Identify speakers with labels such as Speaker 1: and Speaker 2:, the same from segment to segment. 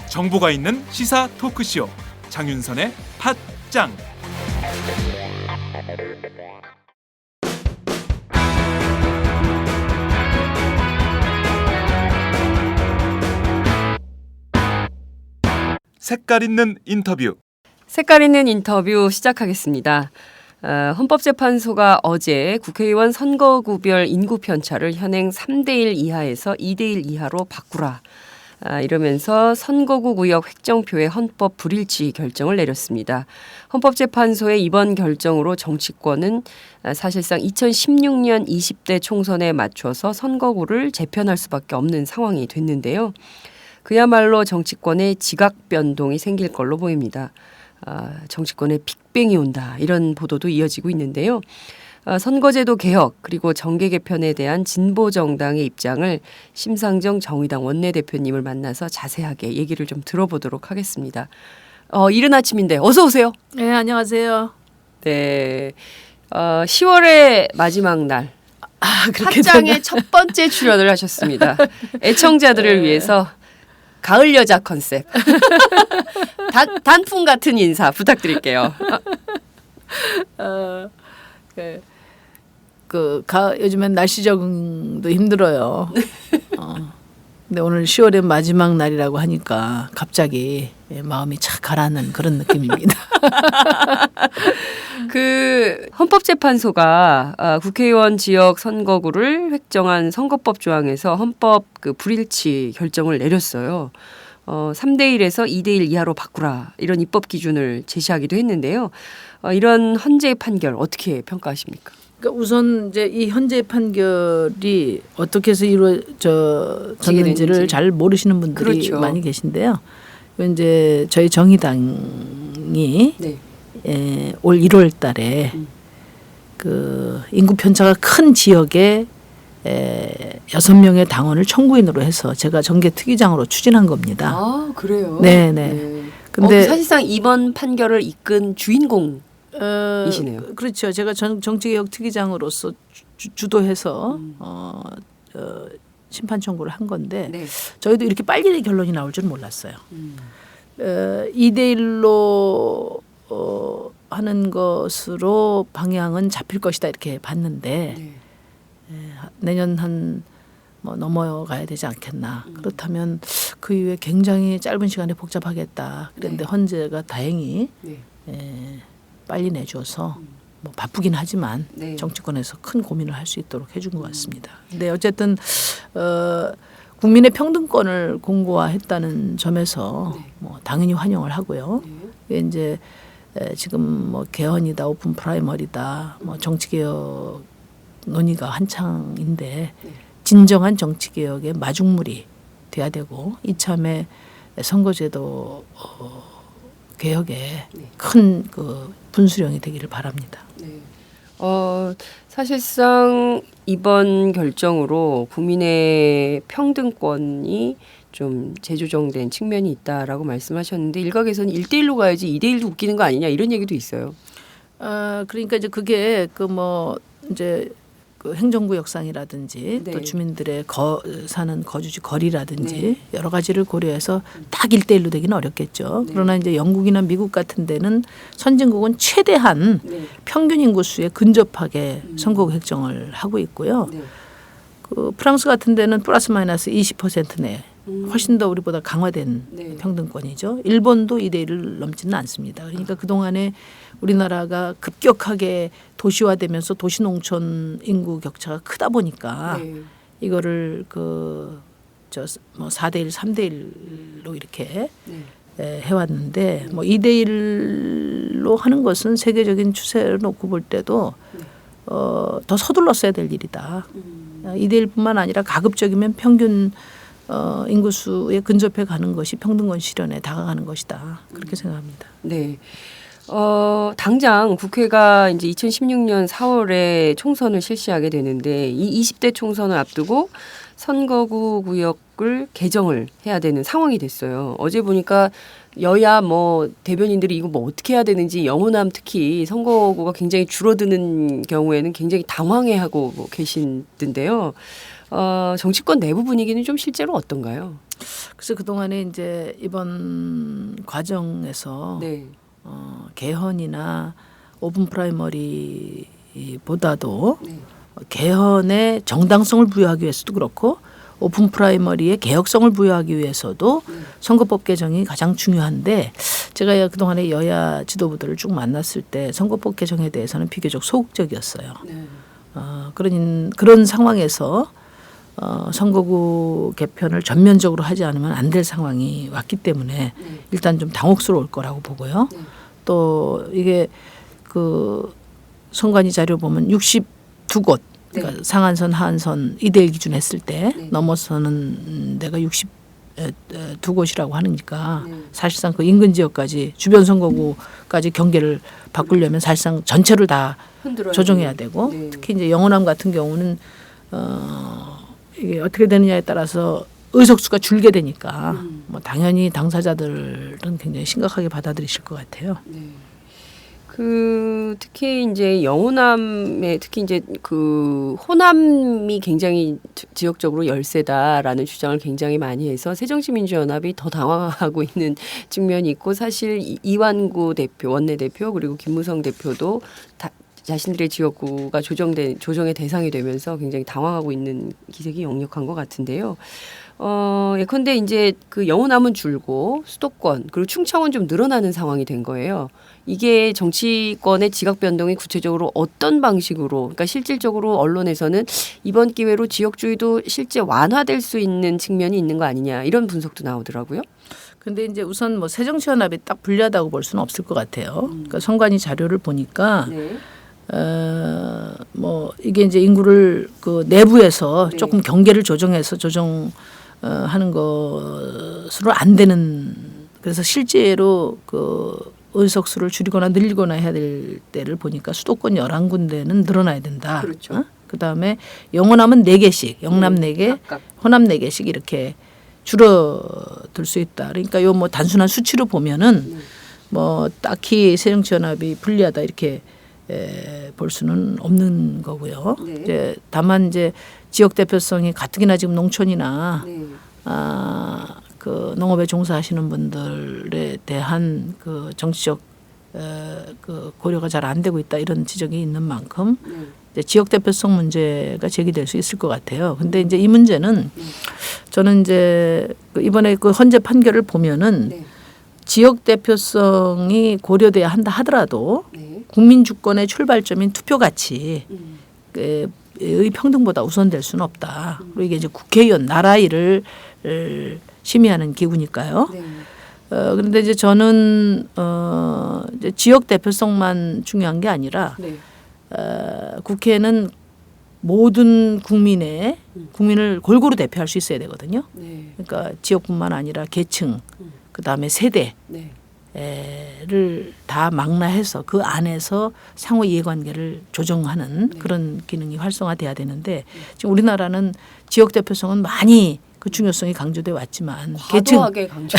Speaker 1: 정보가 있는 시사 토크쇼 장윤선의 팟짱. 색깔 있는 인터뷰.
Speaker 2: 색깔 있는 인터뷰 시작하겠습니다. 헌법재판소가 어제 국회의원 선거구별 인구 편차를 현행 3대1 이하에서 2대1 이하로 바꾸라. 이러면서 선거구 구역 획정표의 헌법 불일치 결정을 내렸습니다. 헌법재판소의 이번 결정으로 정치권은 사실상 2016년 20대 총선에 맞춰서 선거구를 재편할 수밖에 없는 상황이 됐는데요. 그야말로 정치권에 지각 변동이 생길 걸로 보입니다. 정치권에 빅뱅이 온다, 이런 보도도 이어지고 있는데요. 선거제도 개혁 그리고 정계 개편에 대한 진보 정당의 입장을 심상정 정의당 원내대표님을 만나서 자세하게 얘기를 좀 들어보도록 하겠습니다. 이른 아침인데 어서 오세요.
Speaker 3: 네, 안녕하세요.
Speaker 2: 네, 10월의 마지막 날 팟짱의 첫 번째 출연을 하셨습니다. 애청자들을 위해서 가을 여자 컨셉 단풍 같은 인사 부탁드릴게요.
Speaker 3: 요즘엔 날씨 적응도 힘들어요. 근데 오늘 10월의 마지막 날이라고 하니까 갑자기 마음이 착 가라앉는 그런 느낌입니다.
Speaker 2: 헌법재판소가 국회의원 지역 선거구를 획정한 선거법 조항에서 헌법 불일치 결정을 내렸어요. 3대1에서 2대1 이하로 바꾸라, 이런 입법 기준을 제시하기도 했는데요. 이런 헌재의 판결 어떻게 평가하십니까?
Speaker 3: 그러니까 우선 이제 이 현재 판결이 어떻게 해서 이루어졌는지를 잘 모르시는 분들이
Speaker 2: 그렇죠.
Speaker 3: 많이 계신데요. 이제 저희 정의당이 올 1월 달에 그 인구 편차가 큰 지역에 6명의 당원을 청구인으로 해서 제가 정계 특위장으로 추진한 겁니다.
Speaker 2: 아, 그래요?
Speaker 3: 네. 근데
Speaker 2: 사실상 이번 판결을 이끈 주인공 이시네요.
Speaker 3: 그렇죠. 제가 정치개혁 특위장으로서 주도해서 심판 청구를 한 건데 저희도 이렇게 빨리 결론이 나올 줄은 몰랐어요. 2대1로 하는 것으로 방향은 잡힐 것이다, 이렇게 봤는데 내년 한 넘어가야 되지 않겠나. 그렇다면 그 이후에 굉장히 짧은 시간에 복잡하겠다. 그런데 헌재가 다행히 빨리 내줘서 바쁘긴 하지만 정치권에서 큰 고민을 할 수 있도록 해준 것 같습니다. 근데 어쨌든 국민의 평등권을 공고화했다는 점에서 당연히 환영을 하고요. 이제 지금 개헌이다, 오픈 프라이머리다, 정치개혁 논의가 한창인데 진정한 정치개혁의 마중물이 돼야 되고 이참에 선거제도 개혁에 큰 분수령이 되기를 바랍니다.
Speaker 2: 사실상 이번 결정으로 국민의 평등권이 좀 재조정된 측면이 있다라고 말씀하셨는데 일각에서는 1대1로 가야지 2대1도 웃기는 거 아니냐, 이런 얘기도 있어요.
Speaker 3: 그러니까 이제 그게 이제 행정구역상이라든지 또 주민들의 사는 거주지 거리라든지 여러 가지를 고려해서 딱 1대1로 되기는 어렵겠죠. 그러나 이제 영국이나 미국 같은 데는 선진국은 최대한 평균 인구수에 근접하게 선거구 획정을 하고 있고요. 프랑스 같은 데는 플러스 마이너스 20% 내 훨씬 더 우리보다 강화된 평등권이죠. 일본도 2대1을 넘지는 않습니다. 그러니까 그동안에 우리나라가 급격하게 도시화되면서 도시농촌 인구 격차가 크다 보니까 이거를 4대1, 3대1로 이렇게 해왔는데 2대1로 하는 것은 세계적인 추세를 놓고 볼 때도 더 서둘렀어야 될 일이다. 2대1뿐만 아니라 가급적이면 평균 인구수에 근접해 가는 것이 평등권 실현에 다가가는 것이다. 그렇게 생각합니다.
Speaker 2: 네. 당장 국회가 이제 2016년 4월에 총선을 실시하게 되는데 이 20대 총선을 앞두고 선거구 구역을 개정을 해야 되는 상황이 됐어요. 어제 보니까 여야 뭐 대변인들이 이거 뭐 어떻게 해야 되는지 영호남 특히 선거구가 굉장히 줄어드는 경우에는 굉장히 당황해하고 뭐 계신던데요. 정치권 내부 분위기는 좀 실제로 어떤가요?
Speaker 3: 그래서 그동안에 이제 이번 과정에서
Speaker 2: 네.
Speaker 3: 개헌이나 오픈 프라이머리보다도
Speaker 2: 네.
Speaker 3: 개헌의 정당성을 부여하기 위해서도 그렇고 오픈 프라이머리의 개혁성을 부여하기 위해서도 선거법 개정이 가장 중요한데 제가 그동안에 여야 지도부들을 쭉 만났을 때 선거법 개정에 대해서는 비교적 소극적이었어요.
Speaker 2: 네.
Speaker 3: 그런 상황에서 선거구 개편을 전면적으로 하지 않으면 안 될 상황이 왔기 때문에 일단 좀 당혹스러울 거라고 보고요. 또 이게 그 선관위 자료 보면 62곳 그러니까 상한선 하한선 2대1 기준 했을 때 넘어서는 데가 62곳이라고 하니까 사실상 그 인근 지역까지 주변 선거구까지 경계를 바꾸려면 사실상 전체를 다 조정해야 되고 특히 이제 영호남 같은 경우는 이게 어떻게 되느냐에 따라서 의석수가 줄게 되니까 뭐 당연히 당사자들은 굉장히 심각하게 받아들이실 것 같아요.
Speaker 2: 네. 특히 이제 영호남의 특히 이제 그 호남이 굉장히 지역적으로 열세다라는 주장을 굉장히 많이 해서 새정치민주연합이 더 당황하고 있는 측면이 있고 사실 이완구 대표 원내대표 그리고 김무성 대표도 자신들의 지역구가 조정의 대상이 되면서 굉장히 당황하고 있는 기색이 역력한 것 같은데요. 예컨대 이제 그 영호남은 줄고 수도권 그리고 충청은 좀 늘어나는 상황이 된 거예요. 이게 정치권의 지각 변동이 구체적으로 어떤 방식으로, 그러니까 실질적으로 언론에서는 이번 기회로 지역주의도 실제 완화될 수 있는 측면이 있는 거 아니냐 이런 분석도 나오더라고요.
Speaker 3: 근데 이제 우선 뭐 새정치연합이 딱 불리하다고 볼 수는 없을 것 같아요. 그러니까 선관위 자료를 보니까.
Speaker 2: 네.
Speaker 3: 뭐 이게 이제 인구를 그 내부에서 조금 경계를 조정해서 하는 것으로 안 되는 그래서 실제로 그 의석수를 줄이거나 늘리거나 해야 될 때를 보니까 수도권 11군데는 늘어나야 된다.
Speaker 2: 그렇죠.
Speaker 3: 그다음에 영호남은 4개씩, 영남 4개, 호남 4개씩 이렇게 줄어들 수 있다. 그러니까 요 뭐 단순한 수치로 보면은 뭐 딱히 새정치연합이 불리하다 이렇게 볼 수는 없는 거고요. 이제 다만 이제 지역 대표성이 가뜩이나 지금 농촌이나 그 농업에 종사하시는 분들에 대한 그 정치적 그 고려가 잘 안 되고 있다 이런 지적이 있는 만큼 이제 지역 대표성 문제가 제기될 수 있을 것 같아요. 근데 이제 이 문제는 저는 이제 이번에 그 헌재 판결을 보면은 지역 대표성이 고려돼야 한다 하더라도 국민 주권의 출발점인 투표 가치의 평등보다 우선될 수는 없다. 그리고 이게 이제 국회의원 나라 일을 심의하는 기구니까요. 그런데 이제 저는 이제 지역 대표성만 중요한 게 아니라 국회는 모든 국민을 골고루 대표할 수 있어야 되거든요. 그러니까 지역뿐만 아니라 계층, 그다음에 세대를 다 망라해서 그 안에서 상호 이해관계를 조정하는 그런 기능이 활성화돼야 되는데 지금 우리나라는 지역 대표성은 많이 그 중요성이 강조돼 왔지만
Speaker 2: 과도하게 강조.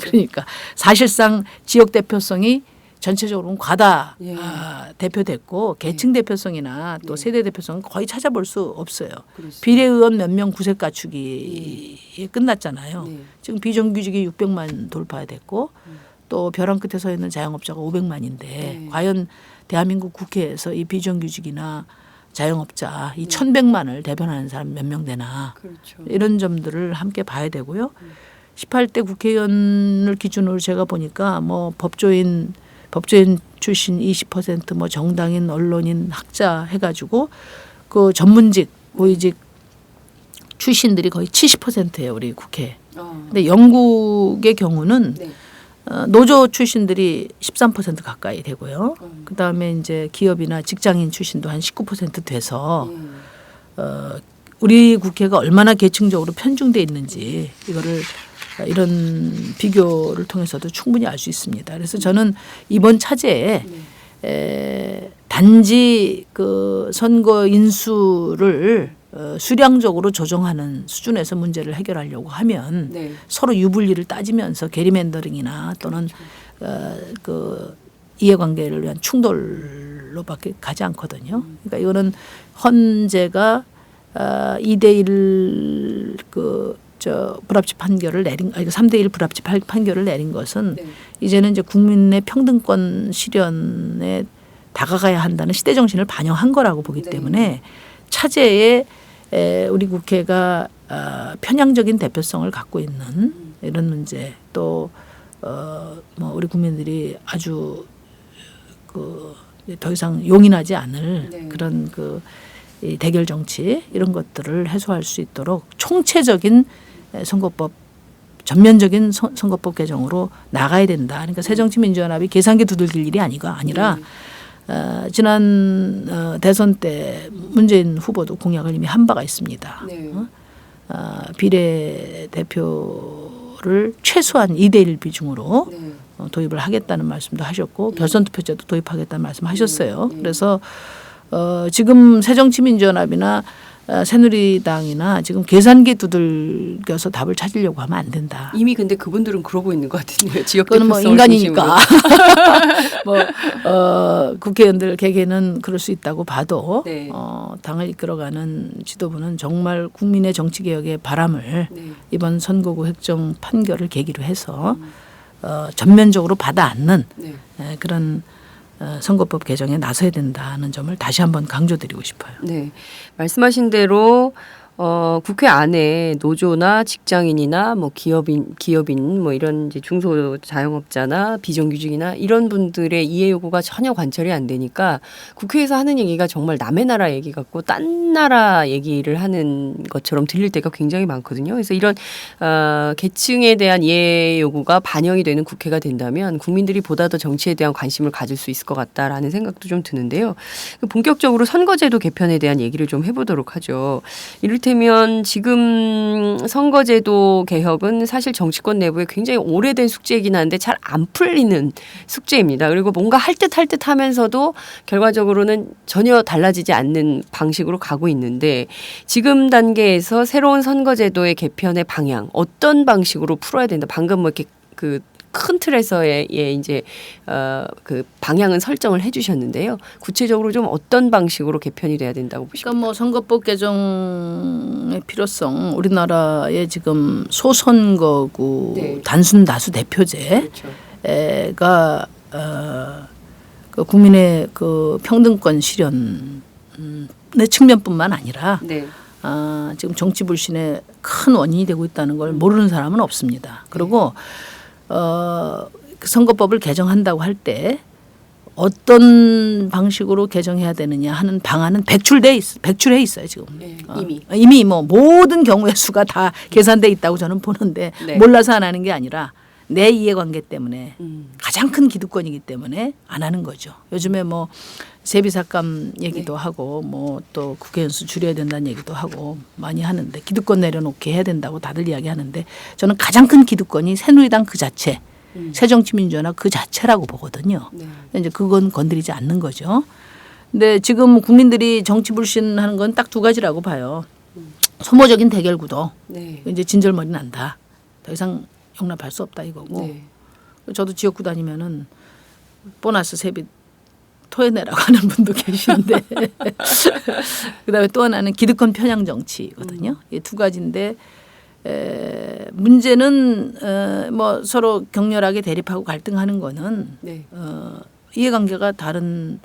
Speaker 3: 그러니까 사실상 지역 대표성이 전체적으로는 과다 대표됐고 계층 대표성이나 또 세대 대표성은 거의 찾아볼 수 없어요. 비례의원 몇 명 구색 갖추기에 끝났잖아요. 지금 비정규직이 600만 돌파됐고 또 벼랑 끝에 서 있는 자영업자가 500만인데 과연 대한민국 국회에서 이 비정규직이나 자영업자 이 1100만을 대변하는 사람 몇 명 되나 이런 점들을 함께 봐야 되고요. 18대 국회의원을 기준으로 제가 보니까 뭐 법조인 출신 20% 뭐 정당인 언론인 학자 해가지고 그 전문직 고위직 출신들이 거의 70%예요 우리 국회. 근데 영국의 경우는 노조 출신들이 13% 가까이 되고요. 그 다음에 이제 기업이나 직장인 출신도 한 19% 돼서 우리 국회가 얼마나 계층적으로 편중돼 있는지 이거를 이런 비교를 통해서도 충분히 알 수 있습니다. 그래서 저는 이번 차제에 단지 그 선거 인수를 수량적으로 조정하는 수준에서 문제를 해결하려고 하면
Speaker 2: 네.
Speaker 3: 서로 유불리를 따지면서 게리맨더링이나 또는 그 이해관계를 위한 충돌로밖에 가지 않거든요. 그러니까 이거는 헌재가 2대1 불합치 판결을 내린, 아니 3대1 불합치 판결을 내린 것은
Speaker 2: 네. 이제는
Speaker 3: 이제 국민의 평등권 실현에 다가가야 한다는 시대 정신을 반영한 거라고 보기
Speaker 2: 네.
Speaker 3: 때문에 차제에 우리 국회가 편향적인 대표성을 갖고 있는 이런 문제 또 뭐 우리 국민들이 아주 더 이상 용인하지 않을
Speaker 2: 네.
Speaker 3: 그런 이 대결 정치 이런 것들을 해소할 수 있도록 총체적인 선거법 전면적인 선거법 개정으로 나가야 된다. 그러니까 새정치민주연합이 계산기 두들길 일이 아니라 지난 대선 때 문재인 후보도 공약을 이미 한 바가 있습니다.
Speaker 2: 네.
Speaker 3: 비례대표를 최소한 2대1 비중으로
Speaker 2: 네.
Speaker 3: 도입을 하겠다는 말씀도 하셨고 결선투표제도 도입하겠다는 말씀하셨어요. 그래서 지금 새정치민주연합이나 새누리당이나 지금 계산기 두들겨서 답을 찾으려고 하면 안 된다.
Speaker 2: 이미 근데 그분들은 그러고 있는 것 같은데요. 지역
Speaker 3: 그건 뭐
Speaker 2: 대표성을
Speaker 3: 인간이니까
Speaker 2: 중심으로.
Speaker 3: 국회의원들 개개는 그럴 수 있다고 봐도
Speaker 2: 네.
Speaker 3: 당을 이끌어가는 지도부는 정말 국민의 정치 개혁의 바람을
Speaker 2: 네.
Speaker 3: 이번 선거구 획정 판결을 계기로 해서 전면적으로 받아안는
Speaker 2: 네.
Speaker 3: 그런 선거법 개정에 나서야 된다는 점을 다시 한번 강조드리고 싶어요.
Speaker 2: 네, 말씀하신 대로 국회 안에 노조나 직장인이나 뭐 기업인 뭐 이런 이제 중소자영업자나 비정규직이나 이런 분들의 이해 요구가 전혀 관철이 안 되니까 국회에서 하는 얘기가 정말 남의 나라 얘기 같고 딴 나라 얘기를 하는 것처럼 들릴 때가 굉장히 많거든요. 그래서 이런 계층에 대한 이해 요구가 반영이 되는 국회가 된다면 국민들이 보다 더 정치에 대한 관심을 가질 수 있을 것 같다라는 생각도 좀 드는데요. 본격적으로 선거제도 개편에 대한 얘기를 좀 해보도록 하죠. 이를테면 지금 선거제도 개혁은 사실 정치권 내부에 굉장히 오래된 숙제이긴 한데 잘 안 풀리는 숙제입니다. 그리고 뭔가 할 듯 하면서도 결과적으로는 전혀 달라지지 않는 방식으로 가고 있는데 지금 단계에서 새로운 선거제도의 개편의 방향 어떤 방식으로 풀어야 된다. 방금 뭐 이렇게 큰 틀에서의 이제 그 방향은 설정을 해주셨는데요. 구체적으로 좀 어떤 방식으로 개편이 돼야 된다고 보십니까?
Speaker 3: 그러니까 뭐 선거법 개정의 필요성, 우리나라의 지금 소선거구
Speaker 2: 네.
Speaker 3: 단순 다수 대표제가
Speaker 2: 그렇죠.
Speaker 3: 그 국민의 그 평등권 실현의 측면뿐만 아니라
Speaker 2: 네.
Speaker 3: 지금 정치 불신의 큰 원인이 되고 있다는 걸 모르는 사람은 없습니다. 그리고 그 선거법을 개정한다고 할 때 어떤 방식으로 개정해야 되느냐 하는 방안은 백출해 있어요 지금.
Speaker 2: 네,
Speaker 3: 이미 뭐 모든 경우의 수가 다 계산돼 있다고 저는 보는데
Speaker 2: 네.
Speaker 3: 몰라서 안 하는 게 아니라 내 이해관계 때문에
Speaker 2: 음.
Speaker 3: 가장 큰 기득권이기 때문에 안 하는 거죠. 요즘에 뭐 세비삭감 얘기도
Speaker 2: 네.
Speaker 3: 하고 뭐 또 국회의원 수 줄여야 된다는 얘기도 하고 많이 하는데 기득권 내려놓게 해야 된다고 다들 이야기하는데 저는 가장 큰 기득권이 새누리당 그 자체, 새정치민주연합 그 자체라고 보거든요.
Speaker 2: 네.
Speaker 3: 이제 그건 건드리지 않는 거죠. 근데 지금 국민들이 정치 불신하는 건 딱 두 가지라고 봐요. 소모적인 대결 구도.
Speaker 2: 네.
Speaker 3: 이제 진절머리 난다. 더 이상 용납할 수 없다 이거고.
Speaker 2: 네.
Speaker 3: 저도 지역구 다니면은 보너스 세비 토해내라고 하는 분도 계시는데 그다음에 또 하나는 기득권 편향 정치거든요. 이 두 가지인데 문제는 뭐 서로 격렬하게 대립하고 갈등하는 거는
Speaker 2: 네.
Speaker 3: 이해관계가 다른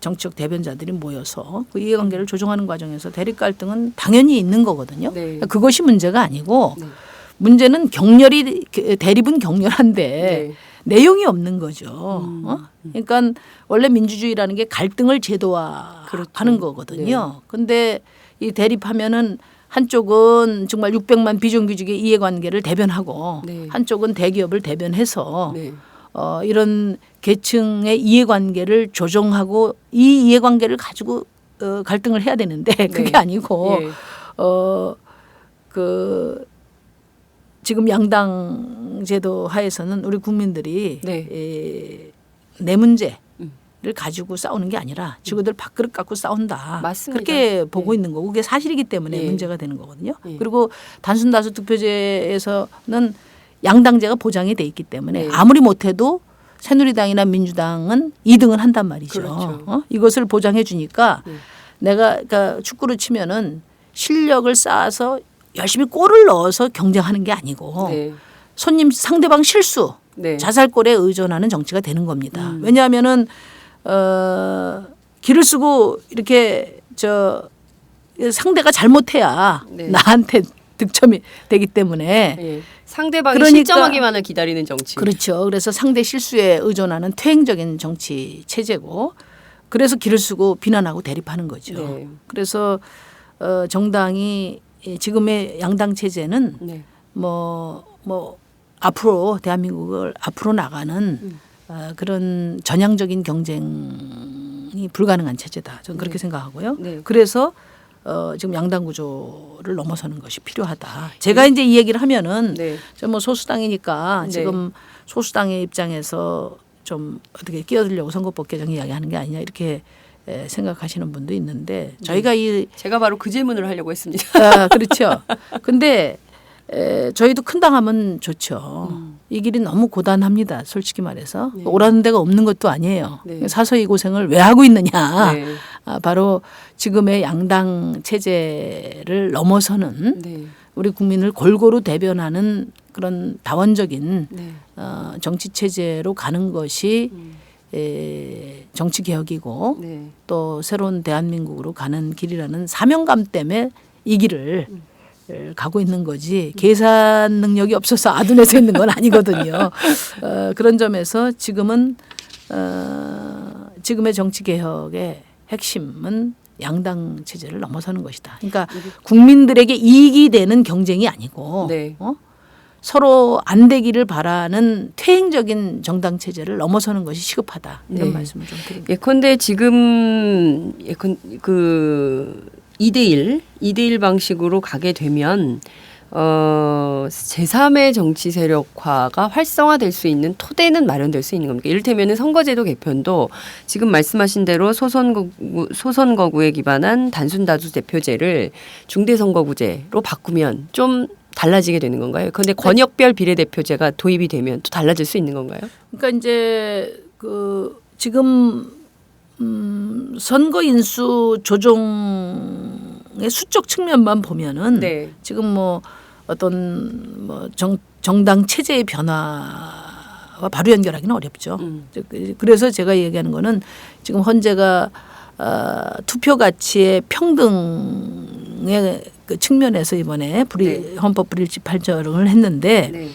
Speaker 3: 정치적 대변자들이 모여서 그 이해관계를 조정하는 과정에서 대립 갈등은 당연히 있는 거거든요.
Speaker 2: 네.
Speaker 3: 그러니까 그것이 문제가 아니고
Speaker 2: 네.
Speaker 3: 문제는 대립은 격렬한데
Speaker 2: 네.
Speaker 3: 내용이 없는 거죠. 그러니까 원래 민주주의라는 게 갈등을 제도화하는
Speaker 2: 그렇죠.
Speaker 3: 거거든요. 그런데 이 대립하면은 한쪽은 정말 600만 비정규직의 이해관계를 대변하고
Speaker 2: 네.
Speaker 3: 한쪽은 대기업을 대변해서
Speaker 2: 네.
Speaker 3: 이런 계층의 이해관계를 조정하고 이 이해관계를 가지고 갈등을 해야 되는데 그게
Speaker 2: 네.
Speaker 3: 아니고
Speaker 2: 예.
Speaker 3: 지금 양당 제도 하에서는 우리 국민들이
Speaker 2: 네.
Speaker 3: 내 문제 가지고 싸우는 게 아니라 지구들 밥그릇 갖고 싸운다.
Speaker 2: 맞습니다.
Speaker 3: 그렇게 보고
Speaker 2: 예.
Speaker 3: 있는 거고 그게 사실이기 때문에
Speaker 2: 예.
Speaker 3: 문제가 되는 거거든요.
Speaker 2: 예.
Speaker 3: 그리고 단순 다수 투표제에서는 양당제가 보장이 돼 있기 때문에
Speaker 2: 예.
Speaker 3: 아무리 못해도 새누리당이나 민주당은 2등은 한단 말이죠.
Speaker 2: 그렇죠.
Speaker 3: 이것을 보장해 주니까
Speaker 2: 예.
Speaker 3: 내가 그러니까 축구를 치면은 실력을 쌓아서 열심히 골을 넣어서 경쟁하는 게 아니고
Speaker 2: 네.
Speaker 3: 상대방 실수
Speaker 2: 네.
Speaker 3: 자살골에 의존하는 정치가 되는 겁니다. 왜냐하면은 기를 쓰고 이렇게 상대가 잘못해야
Speaker 2: 네.
Speaker 3: 나한테 득점이 되기 때문에
Speaker 2: 예. 상대방이
Speaker 3: 그러니까-
Speaker 2: 실점하기만을 기다리는 정치.
Speaker 3: 그렇죠. 그래서 상대 실수에 의존하는 퇴행적인 정치 체제고 그래서 기를 쓰고 비난하고 대립하는 거죠.
Speaker 2: 네.
Speaker 3: 그래서 정당이 지금의 양당 체제는
Speaker 2: 네.
Speaker 3: 뭐 앞으로 대한민국을 앞으로 나가는 그런 전향적인 경쟁이 불가능한 체제다. 저는 그렇게 생각하고요.
Speaker 2: 네.
Speaker 3: 그래서 지금 양당 구조를 넘어서는 것이 필요하다. 제가 이제 이 얘기를 하면은
Speaker 2: 네.
Speaker 3: 저 뭐 소수당이니까
Speaker 2: 네.
Speaker 3: 지금 소수당의 입장에서 좀 어떻게 끼어들려고 선거법 개정 이야기하는 게 아니냐 이렇게 생각하시는 분도 있는데 저희가
Speaker 2: 제가 바로 그 질문을 하려고 했습니다.
Speaker 3: 그렇죠. 근데 저희도 큰 당하면 좋죠. 이 길이 너무 고단합니다. 솔직히 말해서
Speaker 2: 네.
Speaker 3: 오라는 데가 없는 것도 아니에요.
Speaker 2: 네.
Speaker 3: 사서 이 고생을 왜 하고 있느냐.
Speaker 2: 네.
Speaker 3: 바로 지금의 양당 체제를 넘어서는
Speaker 2: 네.
Speaker 3: 우리 국민을 골고루 대변하는 그런 다원적인
Speaker 2: 네.
Speaker 3: 정치 체제로 가는 것이 정치 개혁이고
Speaker 2: 네.
Speaker 3: 또 새로운 대한민국으로 가는 길이라는 사명감 때문에 이 길을 가고 있는 거지 계산 능력이 없어서 아둔해서 있는 건 아니거든요. 그런 점에서 지금은 지금의 정치 개혁의 핵심은 양당 체제를 넘어서는 것이다. 그러니까 국민들에게 이익이 되는 경쟁이 아니고
Speaker 2: 네.
Speaker 3: 서로 안 되기를 바라는 퇴행적인 정당 체제를 넘어서는 것이 시급하다. 이런
Speaker 2: 네.
Speaker 3: 말씀을 좀 드립니다.
Speaker 2: 예컨대 지금 그 2대1 방식으로 가게 되면 제3의 정치 세력화가 활성화될 수 있는 토대는 마련될 수 있는 겁니까? 이를테면 선거제도 개편도 지금 말씀하신 대로 소선거구에 기반한 단순다수 대표제를 중대선거구제로 바꾸면 좀 달라지게 되는 건가요? 그런데 권역별 비례대표제가 도입이 되면 또 달라질 수 있는 건가요?
Speaker 3: 그러니까 이제 지금 선거 인수 조정의 수적 측면만 보면은
Speaker 2: 네.
Speaker 3: 지금 뭐 어떤 정당 체제의 변화와 바로 연결하기는 어렵죠. 그래서 제가 얘기하는 거는 지금 헌재가 투표 가치의 평등의 그 측면에서 이번에 헌법 불일치 판정을 했는데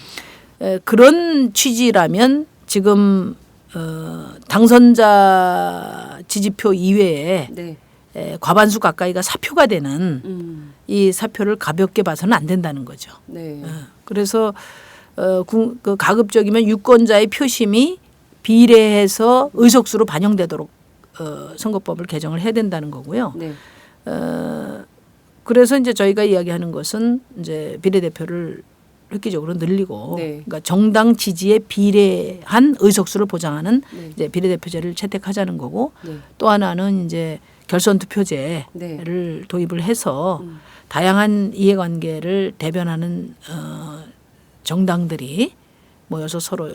Speaker 3: 그런 취지라면 지금 당선자 지지표 이외에 과반수 가까이가 사표가 되는 이 사표를 가볍게 봐서는 안 된다는 거죠.
Speaker 2: 네.
Speaker 3: 그래서 그 가급적이면 유권자의 표심이 비례해서 의석수로 반영되도록 선거법을 개정을 해야 된다는 거고요.
Speaker 2: 네.
Speaker 3: 그래서 이제 저희가 이야기하는 것은 이제 비례대표를 획기적으로 늘리고 그러니까 정당 지지에 비례한 의석수를 보장하는 이제 비례대표제를 채택하자는 거고 또 하나는 이제 결선 투표제를 도입을 해서 다양한 이해관계를 대변하는 정당들이 모여서 서로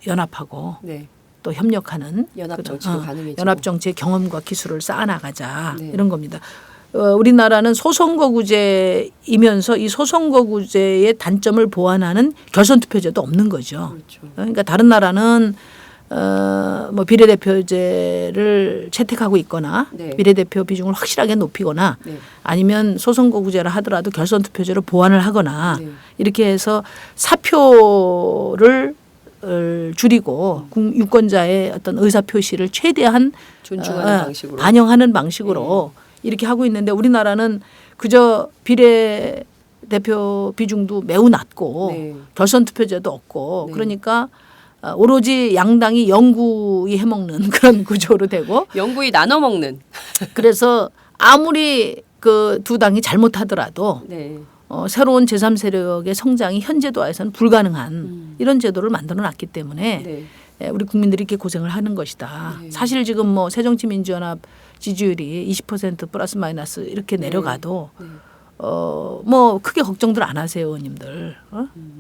Speaker 3: 연합하고 또 협력하는
Speaker 2: 연합 정치도 가능해지고
Speaker 3: 연합 정치의 경험과 기술을 쌓아나가자 이런 겁니다. 우리나라는 소선거구제이면서 이 소선거구제의 단점을 보완하는 결선투표제도 없는 거죠.
Speaker 2: 그렇죠.
Speaker 3: 그러니까 다른 나라는 뭐 비례대표제를 채택하고 있거나 비례대표 비중을 확실하게 높이거나 아니면 소선거구제라 하더라도 결선투표제로 보완을 하거나 이렇게 해서 사표를 줄이고 유권자의 어떤 의사표시를 최대한
Speaker 2: 존중하는 방식으로
Speaker 3: 반영하는 방식으로 이렇게 하고 있는데 우리나라는 그저 비례대표 비중도 매우 낮고 결선 투표제도 없고 그러니까 오로지 양당이 영구히 해먹는 그런 구조로 되고
Speaker 2: 영구히 나눠 먹는
Speaker 3: 그래서 아무리 그 두 당이 잘못하더라도 새로운 제3세력의 성장이 현 제도화에서는 불가능한 이런 제도를 만들어 놨기 때문에 우리 국민들이 이렇게 고생을 하는 것이다.
Speaker 2: 네.
Speaker 3: 사실 지금 뭐 새정치민주연합 지지율이 20% 플러스 마이너스 이렇게 내려가도
Speaker 2: 네.
Speaker 3: 뭐 크게 걱정들 안 하세요, 의원님들.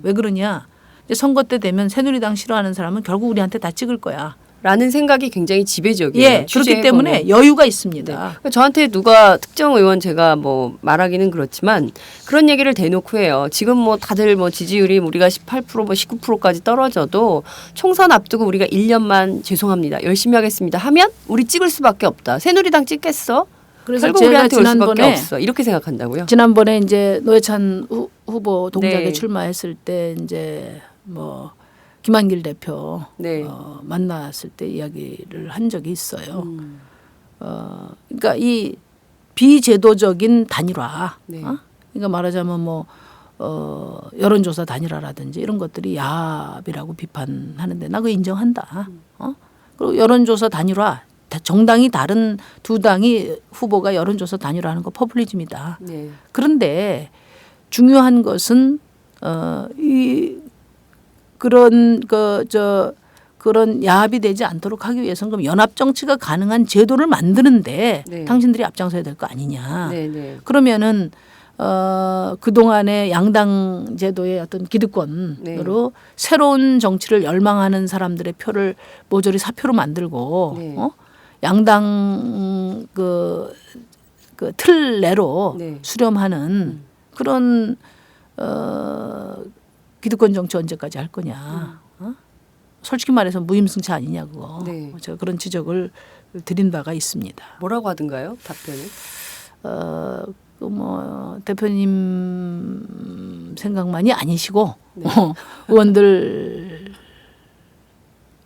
Speaker 3: 왜 그러냐? 이제 선거 때 되면 새누리당 싫어하는 사람은 결국 우리한테 다 찍을 거야.
Speaker 2: 라는 생각이 굉장히 지배적이에요.
Speaker 3: 예, 그렇기 때문에 여유가 있습니다.
Speaker 2: 그러니까 저한테 누가 특정 의원 제가 뭐 말하기는 그렇지만 그런 얘기를 대놓고 해요. 지금 뭐 다들 뭐 지지율이 우리가 18% 뭐 19%까지 떨어져도 총선 앞두고 우리가 1년만 죄송합니다. 열심히 하겠습니다. 하면 우리 찍을 수밖에 없다. 새누리당 찍겠어?
Speaker 3: 그래서
Speaker 2: 결국
Speaker 3: 제가
Speaker 2: 우리한테 올 수밖에
Speaker 3: 지난번에
Speaker 2: 없어. 이렇게 생각한다고요?
Speaker 3: 지난번에 이제 노회찬 후보 동작에
Speaker 2: 네.
Speaker 3: 출마했을 때 이제 뭐 김한길 대표
Speaker 2: 네.
Speaker 3: 만났을 때 이야기를 한 적이 있어요. 그러니까 이 비제도적인 단일화,
Speaker 2: 네.
Speaker 3: 그러니까 말하자면 뭐 여론조사 단일화라든지 이런 것들이 야합이라고 비판하는데 나 그거 인정한다. 그리고 여론조사 단일화, 정당이 다른 두 당이 후보가 여론조사 단일화하는 거 포퓰리즘이다.
Speaker 2: 네.
Speaker 3: 그런데 중요한 것은 이 그런 그런 야합이 되지 않도록 하기 위해서는 그럼 연합 정치가 가능한 제도를 만드는데
Speaker 2: 네.
Speaker 3: 당신들이 앞장서야 될 거 아니냐.
Speaker 2: 네, 네.
Speaker 3: 그러면은 그동안의 양당 제도의 어떤 기득권으로 새로운 정치를 열망하는 사람들의 표를 모조리 사표로 만들고
Speaker 2: 네.
Speaker 3: 양당 그 틀 내로
Speaker 2: 네.
Speaker 3: 수렴하는 그런 기득권 정치 언제까지 할 거냐. 솔직히 말해서 무임승차 아니냐 그거.
Speaker 2: 네.
Speaker 3: 제가 그런 지적을 드린 바가 있습니다.
Speaker 2: 뭐라고 하던가요? 답변을?
Speaker 3: 뭐 대표님 생각만이 아니시고 의원들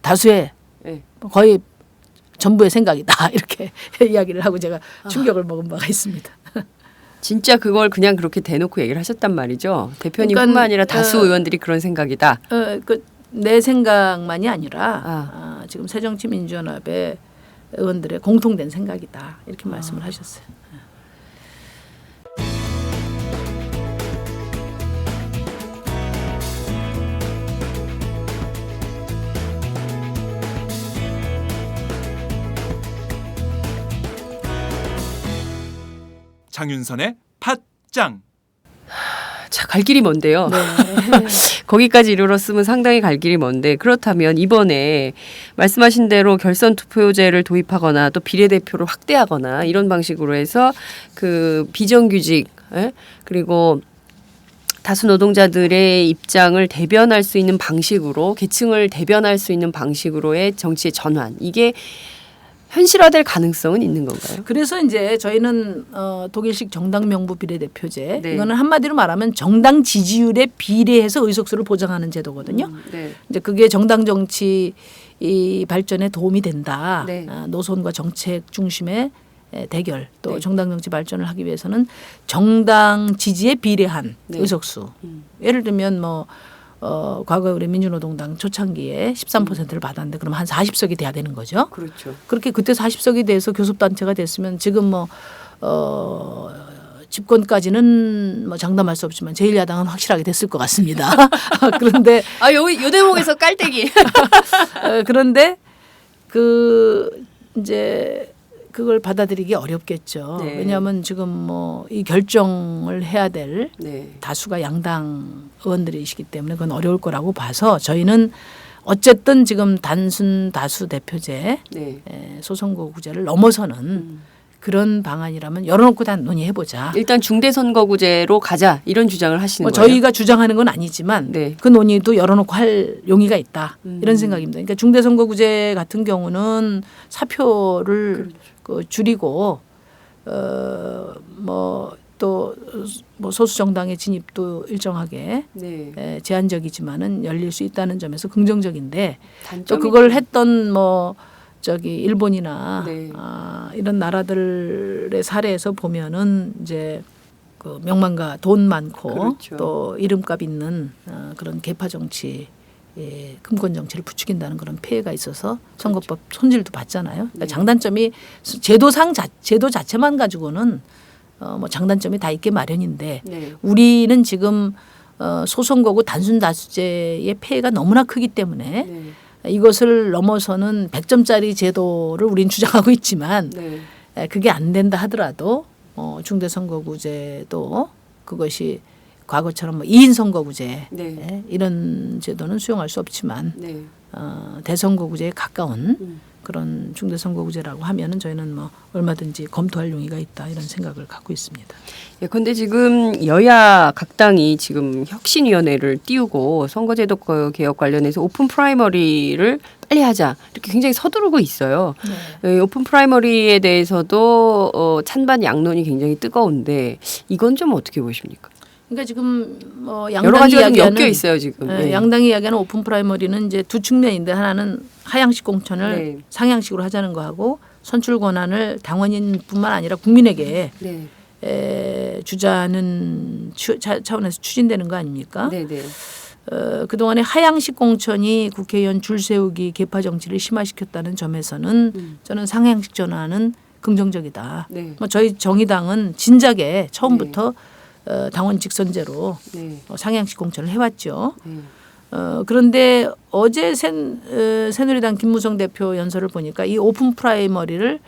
Speaker 3: 다수의
Speaker 2: 네.
Speaker 3: 거의 전부의 생각이다 이렇게 이야기를 하고 제가 충격을 먹은 바가 있습니다.
Speaker 2: 진짜 그걸 그냥 그렇게 대놓고 얘기를 하셨단 말이죠. 대표님뿐만
Speaker 3: 그러니까,
Speaker 2: 아니라 다수 의원들이 그런 생각이다.
Speaker 3: 내 생각만이 아니라 지금 새정치민주연합의 의원들의 공통된 생각이다 이렇게 말씀을 하셨어요.
Speaker 1: 장윤선의 팟짱.
Speaker 2: 자, 갈 길이 먼데요.
Speaker 3: 네.
Speaker 2: 거기까지 이르렀으면 상당히 갈 길이 먼데 그렇다면 이번에 말씀하신 대로 결선 투표제를 도입하거나 또 비례대표를 확대하거나 이런 방식으로 해서 그 비정규직 그리고 다수 노동자들의 입장을 대변할 수 있는 방식으로 계층을 대변할 수 있는 방식으로의 정치의 전환 이게 현실화될 가능성은 있는 건가요?
Speaker 3: 그래서 이제 저희는 독일식 정당 명부 비례대표제
Speaker 2: 네.
Speaker 3: 이거는 한마디로 말하면 정당 지지율에 비례해서 의석수를 보장하는 제도거든요.
Speaker 2: 네.
Speaker 3: 이제 그게 정당 정치 이 발전에 도움이 된다.
Speaker 2: 네.
Speaker 3: 노선과 정책 중심의 대결 또
Speaker 2: 네.
Speaker 3: 정당 정치 발전을 하기 위해서는 정당 지지에 비례한
Speaker 2: 네.
Speaker 3: 의석수. 예를 들면 뭐 과거에 우리 민주노동당 초창기에 13%를 받았는데 그럼 한 40석이 돼야 되는 거죠.
Speaker 2: 그렇죠.
Speaker 3: 그렇게 그때 40석이 돼서 교섭단체가 됐으면 지금 뭐 집권까지는 뭐 장담할 수 없지만 제1야당은 확실하게 됐을 것 같습니다. 그런데
Speaker 2: 요 대목에서 깔때기.
Speaker 3: 그런데 그 이제 그걸 받아들이기 어렵겠죠.
Speaker 2: 네.
Speaker 3: 왜냐하면 지금 뭐 이 결정을 해야 될
Speaker 2: 네.
Speaker 3: 다수가 양당 의원들이시기 때문에 그건 어려울 거라고 봐서 저희는 어쨌든 지금 단순 다수 대표제
Speaker 2: 네.
Speaker 3: 소선거구제를 넘어서는 그런 방안이라면 열어놓고 다 논의해보자.
Speaker 2: 일단 중대선거구제로 가자 이런 주장을 하시는
Speaker 3: 뭐
Speaker 2: 거예요.
Speaker 3: 저희가 주장하는 건 아니지만
Speaker 2: 네.
Speaker 3: 그 논의도 열어놓고 할 용의가 있다 이런 생각입니다. 그러니까 중대선거구제 같은 경우는 사표를 줄이고 뭐 또 뭐 소수 정당의 진입도 일정하게
Speaker 2: 네.
Speaker 3: 제한적이지만은 열릴 수 있다는 점에서 긍정적인데 또
Speaker 2: 단점이
Speaker 3: 그걸 했던 뭐 저기 일본이나
Speaker 2: 네.
Speaker 3: 이런 나라들의 사례에서 보면은 이제 그 명망과 돈 많고
Speaker 2: 그렇죠.
Speaker 3: 또 이름값 있는 그런 계파 정치, 금권 정치를 부추긴다는 그런 폐해가 있어서 선거법 손질도 받잖아요. 그러니까
Speaker 2: 네.
Speaker 3: 장단점이 제도 자체만 가지고는 뭐 장단점이 다 있게 마련인데
Speaker 2: 네.
Speaker 3: 우리는 지금 소선거구 단순 다수제의 폐해가 너무나 크기 때문에
Speaker 2: 네.
Speaker 3: 이것을 넘어서는 100점짜리 제도를 우린 주장하고 있지만
Speaker 2: 네.
Speaker 3: 그게 안 된다 하더라도 중대선거구제도 그것이 과거처럼 뭐 2인 선거구제
Speaker 2: 네.
Speaker 3: 이런 제도는 수용할 수 없지만
Speaker 2: 네.
Speaker 3: 대선거구제에 가까운 그런 중대선거구제라고 하면은 저희는 뭐 얼마든지 검토할 용의가 있다 이런 생각을 갖고 있습니다.
Speaker 2: 그런데 지금 여야 각 당이 지금 혁신위원회를 띄우고 선거제도 개혁 관련해서 오픈 프라이머리를 빨리 하자 이렇게 굉장히 서두르고 있어요. 네. 오픈 프라이머리에 대해서도 찬반 양론이 굉장히 뜨거운데 이건 좀 어떻게 보십니까?
Speaker 3: 그러니까 지금 뭐
Speaker 2: 여러
Speaker 3: 양당이
Speaker 2: 가지가 좀
Speaker 3: 이야기하는
Speaker 2: 엮여 있어요 지금.
Speaker 3: 네.
Speaker 2: 네.
Speaker 3: 양당이 이야기하는 오픈 프라이머리는 이제 두 측면인데 하나는 하향식 공천을
Speaker 2: 네.
Speaker 3: 상향식으로 하자는 거하고 선출 권한을 당원인뿐만 아니라 국민에게
Speaker 2: 네.
Speaker 3: 주자는 차원에서 추진되는 거 아닙니까?
Speaker 2: 네. 네.
Speaker 3: 그동안에 하향식 공천이 국회의원 줄 세우기 계파 정치를 심화시켰다는 점에서는 저는 상향식 전환은 긍정적이다.
Speaker 2: 네.
Speaker 3: 뭐 저희 정의당은 진작에 처음부터 당원 직선제로
Speaker 2: 네.
Speaker 3: 상향식 공천을 해왔죠.
Speaker 2: 네.
Speaker 3: 그런데 어제 새누리당 김무성 대표 연설을 보니까 이 오픈 프라이머리를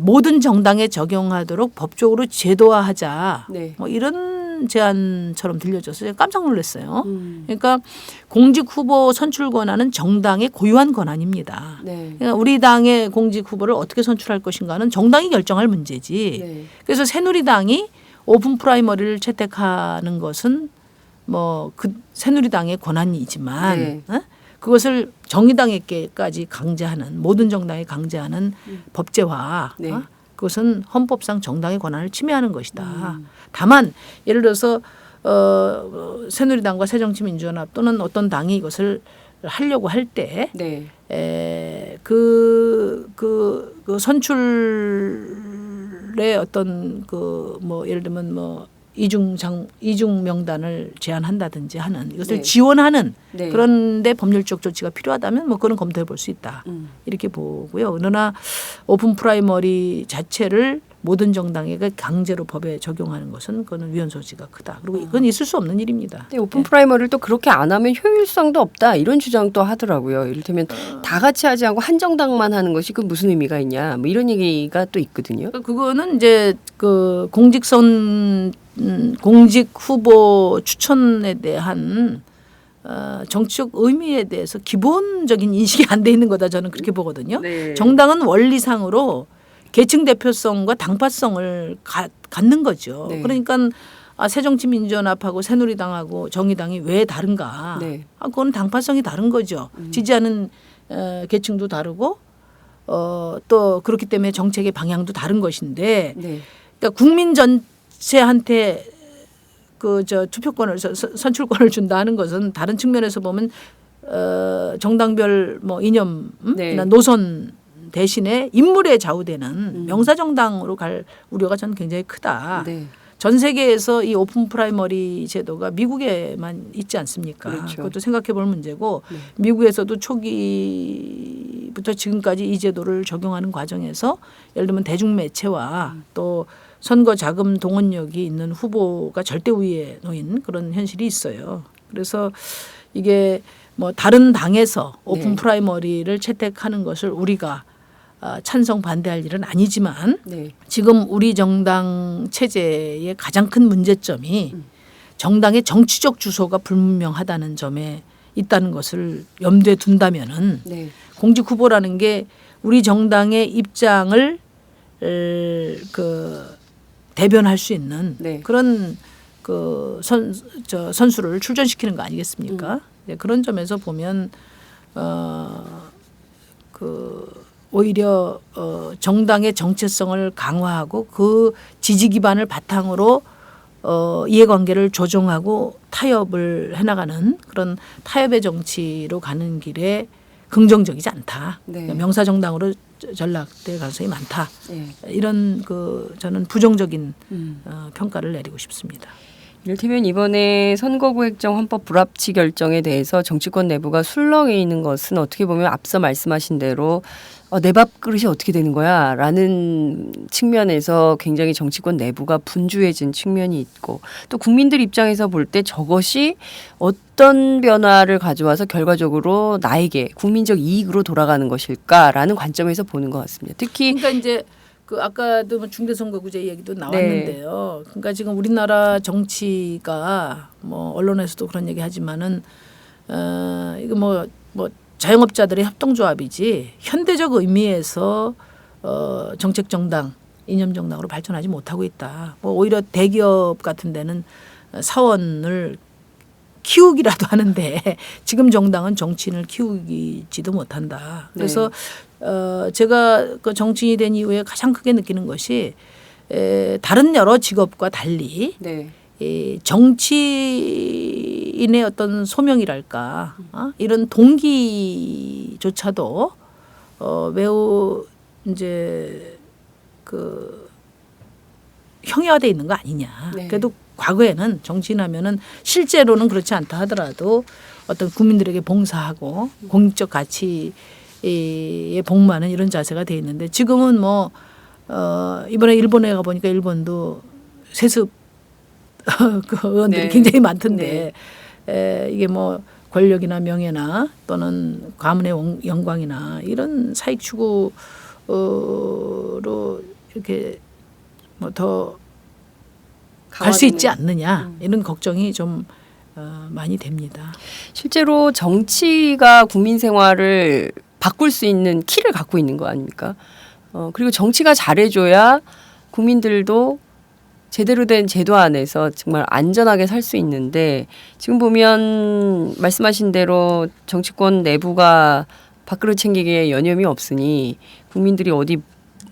Speaker 3: 모든 정당에 적용하도록 법적으로 제도화하자.
Speaker 2: 네.
Speaker 3: 뭐 이런 제안처럼 들려져서 깜짝 놀랐어요. 그러니까 공직 후보 선출 권한은 정당의 고유한 권한입니다.
Speaker 2: 네.
Speaker 3: 그러니까 우리 당의 공직 후보를 어떻게 선출할 것인가는 정당이 결정할 문제지.
Speaker 2: 네.
Speaker 3: 그래서 새누리당이 오픈 프라이머리를 채택하는 것은 뭐 그 새누리당의 권한이지만
Speaker 2: 네.
Speaker 3: 그것을 정의당에게까지 강제하는 모든 정당에 강제하는 법제화
Speaker 2: 네.
Speaker 3: 그것은 헌법상 정당의 권한을 침해하는 것이다. 다만 예를 들어서 새누리당과 새정치민주연합 또는 어떤 당이 이것을 하려고 할 때
Speaker 2: 네.
Speaker 3: 그 선출의 어떤 그 뭐 예를 들면 뭐 이중 명단을 제한한다든지 하는 이것을
Speaker 2: 네.
Speaker 3: 지원하는
Speaker 2: 네.
Speaker 3: 그런데 법률적 조치가 필요하다면 뭐 그건 검토해 볼 수 있다 이렇게 보고요. 그러나 오픈 프라이머리 자체를 모든 정당에게 강제로 법에 적용하는 것은 그거는 위헌 소지가 크다. 그리고 이건 있을 수 없는 일입니다.
Speaker 2: 근데 오픈 프라이머리를 또 그렇게 안 하면 효율성도 없다 이런 주장도 하더라고요. 이를테면 다 같이 하지 않고 한 정당만 하는 것이 그 무슨 의미가 있냐 뭐 이런 얘기가 또 있거든요.
Speaker 3: 그거는 이제 그 공직 후보 추천에 대한 정치적 의미에 대해서 기본적인 인식이 안 돼 있는 거다 저는 그렇게 보거든요.
Speaker 2: 네.
Speaker 3: 정당은 원리상으로 계층 대표성과 당파성을 갖는 거죠.
Speaker 2: 네.
Speaker 3: 그러니까 새정치민주연합하고 새누리당하고 정의당이 왜 다른가?
Speaker 2: 네.
Speaker 3: 그건 당파성이 다른 거죠. 지지하는 계층도 다르고 또 그렇기 때문에 정책의 방향도 다른 것인데,
Speaker 2: 네.
Speaker 3: 그러니까 국민 전체한테 투표권을 선출권을 준다는 것은 다른 측면에서 보면 정당별 뭐 이념이나
Speaker 2: 네.
Speaker 3: 노선 대신에 인물에 좌우되는 명사정당으로 갈 우려가 저는 굉장히 크다.
Speaker 2: 네.
Speaker 3: 전 세계에서 이 오픈 프라이머리 제도가 미국에만 있지 않습니까?
Speaker 2: 그렇죠.
Speaker 3: 그것도 생각해 볼 문제고
Speaker 2: 네.
Speaker 3: 미국에서도 초기부터 지금까지 이 제도를 적용하는 과정에서 예를 들면 대중매체와 또 선거 자금 동원력이 있는 후보가 절대 우위에 놓인 그런 현실이 있어요. 그래서 이게 뭐 다른 당에서 오픈
Speaker 2: 네.
Speaker 3: 프라이머리를 채택하는 것을 우리가 찬성 반대할 일은 아니지만
Speaker 2: 네.
Speaker 3: 지금 우리 정당 체제의 가장 큰 문제점이 정당의 정치적 주소가 불분명하다는 점에 있다는 것을 염두에 둔다면은
Speaker 2: 네.
Speaker 3: 공직 후보라는 게 우리 정당의 입장을 대변할 수 있는
Speaker 2: 네.
Speaker 3: 그런 선수를 출전시키는 거 아니겠습니까? 네, 그런 점에서 보면 오히려 정당의 정체성을 강화하고 그 지지 기반을 바탕으로 이해관계를 조정하고 타협을 해나가는 그런 타협의 정치로 가는 길에 긍정적이지 않다.
Speaker 2: 네.
Speaker 3: 명사정당으로 전락될 가능성이 많다.
Speaker 2: 네.
Speaker 3: 이런 저는 부정적인 평가를 내리고 싶습니다.
Speaker 2: 이를테면 이번에 선거구 획정 헌법 불합치 결정에 대해서 정치권 내부가 술렁해 있는 것은 어떻게 보면 앞서 말씀하신 대로 내 밥그릇이 어떻게 되는 거야? 라는 측면에서 굉장히 정치권 내부가 분주해진 측면이 있고 또 국민들 입장에서 볼 때 저것이 어떤 변화를 가져와서 결과적으로 나에게 국민적 이익으로 돌아가는 것일까라는 관점에서 보는 것 같습니다. 특히
Speaker 3: 그러니까 이제 그 아까도 뭐 중대선거구제 얘기도 나왔는데요. 그러니까 지금 우리나라 정치가 뭐 언론에서도 그런 얘기하지만은 이거 뭐 자영업자들의 협동조합이지 현대적 의미에서 정책 정당, 이념 정당으로 발전하지 못하고 있다. 뭐 오히려 대기업 같은 데는 사원을 키우기라도 하는데 지금 정당은 정치인을 키우지도 못한다. 그래서 제가 그 정치인이 된 이후에 가장 크게 느끼는 것이 다른 여러 직업과 달리 이 정치인의 어떤 소명이랄까 이런 동기조차도 매우 이제 그 형이화돼 있는 거 아니냐. 그래도 과거에는 정치인하면은 실제로는 그렇지 않다 하더라도 어떤 국민들에게 봉사하고 공익적 가치에 복무하는 이런 자세가 돼 있는데 지금은 뭐 이번에 일본에 가 보니까 일본도 세습 그 의원들이 굉장히 많던데 이게 뭐 권력이나 명예나 또는 가문의 영광이나 이런 사익 추구로 이렇게 뭐 더 갈 수 있지 않느냐 이런 걱정이 좀 많이 됩니다.
Speaker 2: 실제로 정치가 국민 생활을 바꿀 수 있는 키를 갖고 있는 거 아닙니까? 그리고 정치가 잘해줘야 국민들도 제대로 된 제도 안에서 정말 안전하게 살 수 있는데 지금 보면 말씀하신 대로 정치권 내부가 밥그릇 챙기기에 여념이 없으니 국민들이 어디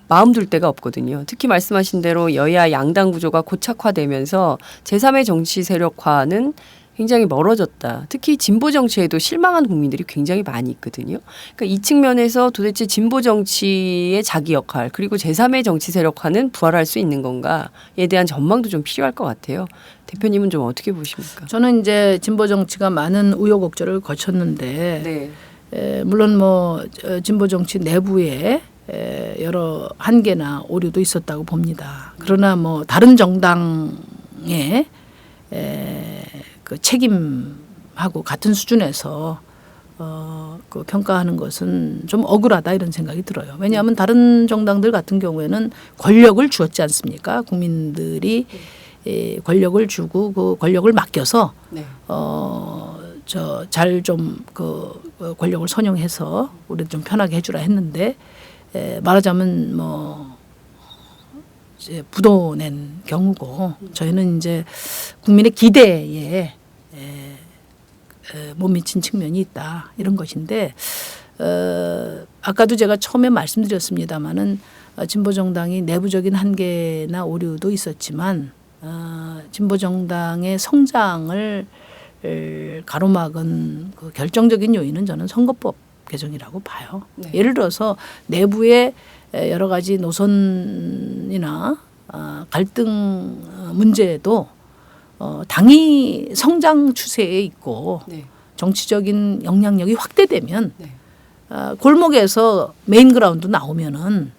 Speaker 2: 마음 둘 데가 없거든요. 특히 말씀하신 대로 여야 양당 구조가 고착화되면서 제3의 정치 세력화는 굉장히 멀어졌다. 특히 진보 정치에도 실망한 국민들이 굉장히 많이 있거든요. 그러니까 이 측면에서 도대체 진보 정치의 자기 역할 그리고 제3의 정치 세력화는 부활할 수 있는 건가에 대한 전망도 좀 필요할 것 같아요. 대표님은 좀 어떻게 보십니까?
Speaker 3: 저는 이제 진보 정치가 많은 우여곡절을 거쳤는데 물론 뭐 진보 정치 내부에 여러 한계나 오류도 있었다고 봅니다. 그러나 뭐 다른 정당의 그 책임하고 같은 수준에서 그 평가하는 것은 좀 억울하다 이런 생각이 들어요. 왜냐하면 다른 정당들 같은 경우에는 권력을 주었지 않습니까? 국민들이 권력을 주고 그 권력을 맡겨서 저 잘 좀 그 권력을 선용해서 우리 좀 편하게 해주라 했는데 말하자면 뭐 이제 부도낸 경우고 저희는 이제 국민의 기대에 못 미친 측면이 있다 이런 것인데 아까도 제가 처음에 말씀드렸습니다마는 진보 정당이 내부적인 한계나 오류도 있었지만 진보 정당의 성장을 가로막은 그 결정적인 요인은 저는 선거법 개정이라고 봐요. 예를 들어서 내부의 여러 가지 노선이나 갈등 문제도 당이 성장 추세에 있고 정치적인 영향력이 확대되면 골목에서 메인 그라운드 나오면은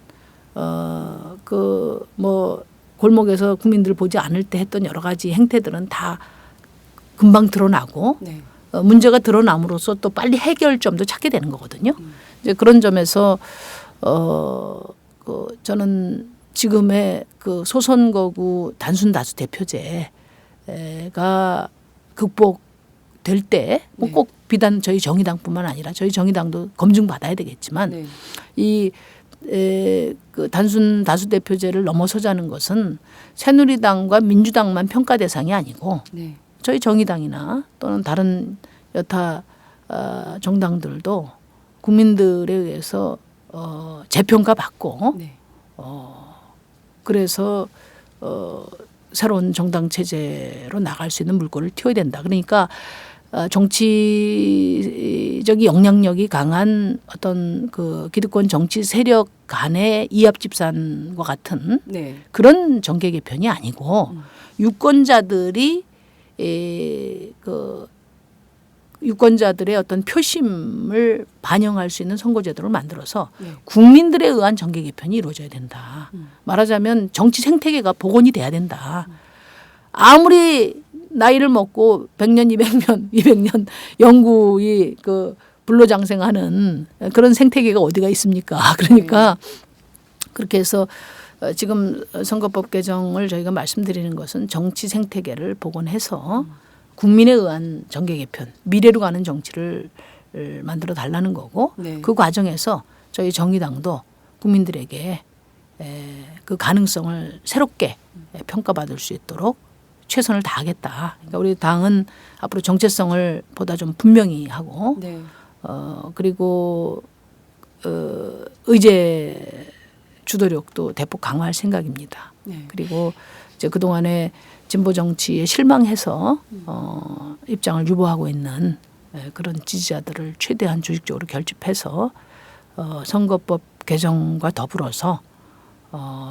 Speaker 3: 그 뭐 골목에서 국민들 보지 않을 때 했던 여러 가지 행태들은 다 금방 드러나고 문제가 드러남으로써 또 빨리 해결점도 찾게 되는 거거든요. 이제 그런 점에서 그 저는 지금의 그 소선거구 단순 다수 대표제가 극복될 때 꼭 비단 저희 정의당뿐만 아니라 저희 정의당도 검증받아야 되겠지만 그 단순 다수 대표제를 넘어서자는 것은 새누리당과 민주당만 평가 대상이 아니고 저희 정의당이나 또는 다른 여타 정당들도 국민들에 의해서 재평가 받고 그래서 새로운 정당 체제로 나갈 수 있는 물꼬를 틔워야 된다. 그러니까 정치적인 영향력이 강한 어떤 그 기득권 정치 세력 간의 이합 집산과 같은 그런 정계 개편이 아니고 유권자들이 그 유권자들의 어떤 표심을 반영할 수 있는 선거제도를 만들어서 국민들에 의한 정계 개편이 이루어져야 된다. 말하자면 정치 생태계가 복원이 돼야 된다. 아무리 나이를 먹고 100년, 200년 영구히 그 불로장생하는 그런 생태계가 어디가 있습니까? 그러니까 그렇게 해서 지금 선거법 개정을 저희가 말씀드리는 것은 정치 생태계를 복원해서 국민에 의한 정계 개편, 미래로 가는 정치를 만들어 달라는 거고
Speaker 2: 네.
Speaker 3: 그 과정에서 저희 정의당도 국민들에게 그 가능성을 새롭게 평가받을 수 있도록 최선을 다하겠다. 그러니까 우리 당은 앞으로 정체성을 보다 좀 분명히 하고
Speaker 2: 네.
Speaker 3: 그리고 의제 주도력도 대폭 강화할 생각입니다.
Speaker 2: 네.
Speaker 3: 그리고 이제 그동안에 진보 정치에 실망해서 입장을 유보하고 있는 그런 지지자들을 최대한 조직적으로 결집해서 선거법 개정과 더불어서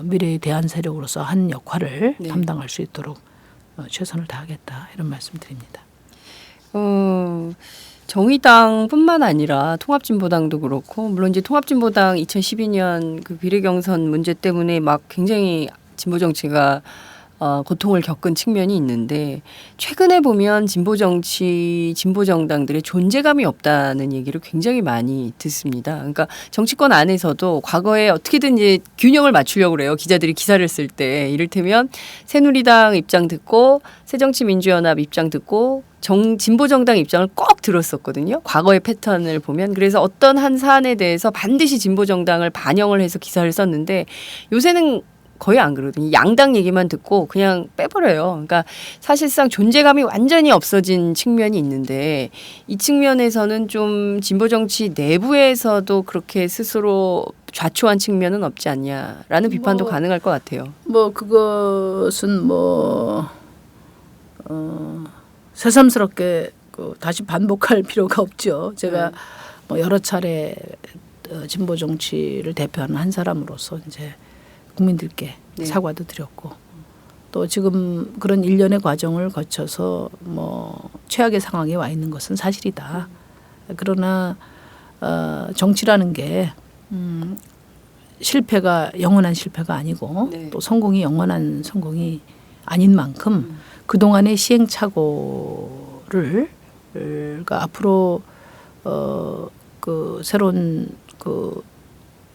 Speaker 3: 미래의 대안 세력으로서 한 역할을
Speaker 2: 네.
Speaker 3: 담당할 수 있도록 최선을 다하겠다 이런 말씀드립니다.
Speaker 2: 정의당뿐만 아니라 통합진보당도 그렇고 물론 이제 통합진보당 2012년 그 비례경선 문제 때문에 막 굉장히 진보 정치가 고통을 겪은 측면이 있는데 최근에 보면 진보 정치, 진보 정당들의 존재감이 없다는 얘기를 굉장히 많이 듣습니다. 그러니까 정치권 안에서도 과거에 어떻게든 이제 균형을 맞추려고 그래요. 기자들이 기사를 쓸 때 이를테면 새누리당 입장 듣고 새정치민주연합 입장 듣고 진보 정당 입장을 꼭 들었었거든요. 과거의 패턴을 보면 그래서 어떤 한 사안에 대해서 반드시 진보 정당을 반영을 해서 기사를 썼는데 요새는 거의 안 그러거든요. 양당 얘기만 듣고 그냥 빼버려요. 그러니까 사실상 존재감이 완전히 없어진 측면이 있는데 이 측면에서는 좀 진보 정치 내부에서도 그렇게 스스로 좌초한 측면은 없지 않냐라는 비판도 가능할 것 같아요.
Speaker 3: 그것은 새삼스럽게 다시 반복할 필요가 없죠. 제가 여러 차례 진보 정치를 대표하는 한 사람으로서 이제 국민들께
Speaker 2: 네.
Speaker 3: 사과도 드렸고 또 지금 그런 일련의 과정을 거쳐서 최악의 상황에 와 있는 것은 사실이다. 그러나 정치라는 게 실패가 영원한 실패가 아니고
Speaker 2: 네.
Speaker 3: 또 성공이 영원한 성공이 아닌 만큼 그동안의 시행착오를 그러니까 앞으로 그 새로운 그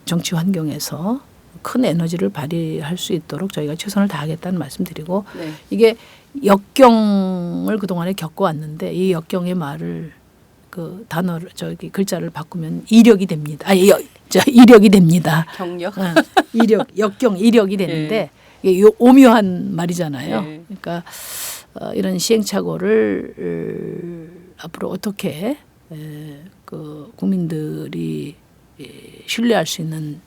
Speaker 3: 정치 환경에서 큰 에너지를 발휘할 수 있도록 저희가 최선을 다하겠다는 말씀드리고
Speaker 2: 네.
Speaker 3: 이게 역경을 그동안에 겪어왔는데 이 역경의 말을 그 단어를 글자를 바꾸면 이력이 됩니다. 이력이 됩니다.
Speaker 2: 경력.
Speaker 3: 이력이 되는데 이게 오묘한 말이잖아요.
Speaker 2: 네.
Speaker 3: 그러니까 이런 시행착오를 앞으로 어떻게 그 국민들이 신뢰할 수 있는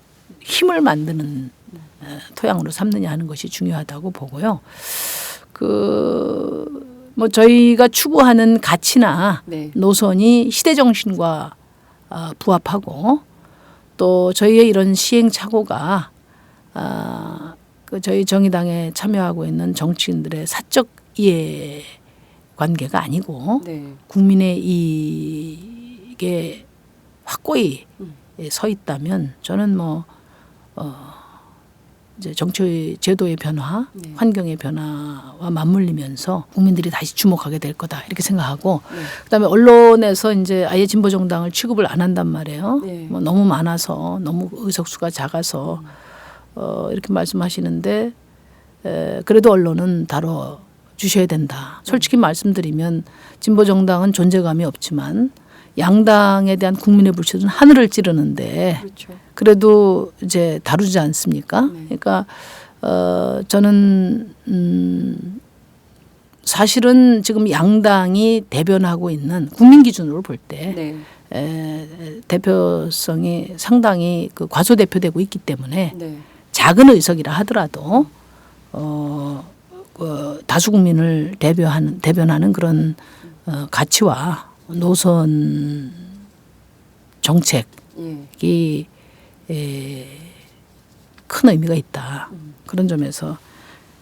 Speaker 3: 힘을 만드는 토양으로 삼느냐 하는 것이 중요하다고 보고요. 저희가 추구하는 가치나
Speaker 2: 네.
Speaker 3: 노선이 시대 정신과 부합하고 또 저희의 이런 시행착오가 저희 정의당에 참여하고 있는 정치인들의 사적 이해 관계가 아니고
Speaker 2: 네.
Speaker 3: 국민의 이익에 확고히 서 있다면 저는 이제 정치 제도의 변화,
Speaker 2: 네.
Speaker 3: 환경의 변화와 맞물리면서 국민들이 다시 주목하게 될 거다 이렇게 생각하고
Speaker 2: 네.
Speaker 3: 그다음에 언론에서 이제 아예 진보 정당을 취급을 안 한단 말이에요.
Speaker 2: 네.
Speaker 3: 너무 많아서 너무 의석수가 작아서 이렇게 말씀하시는데 그래도 언론은 다뤄 주셔야 된다. 솔직히 말씀드리면 진보 정당은 존재감이 없지만 양당에 대한 국민의 불신은 하늘을 찌르는데
Speaker 2: 그렇죠.
Speaker 3: 그래도 이제 다루지 않습니까?
Speaker 2: 네.
Speaker 3: 그러니까 저는 사실은 지금 양당이 대변하고 있는 국민 기준으로 볼 때
Speaker 2: 네.
Speaker 3: 대표성이 상당히 과소대표되고 있기 때문에
Speaker 2: 네.
Speaker 3: 작은 의석이라 하더라도 다수 국민을 대변하는 그런 가치와 노선 정책이 큰 의미가 있다. 그런 점에서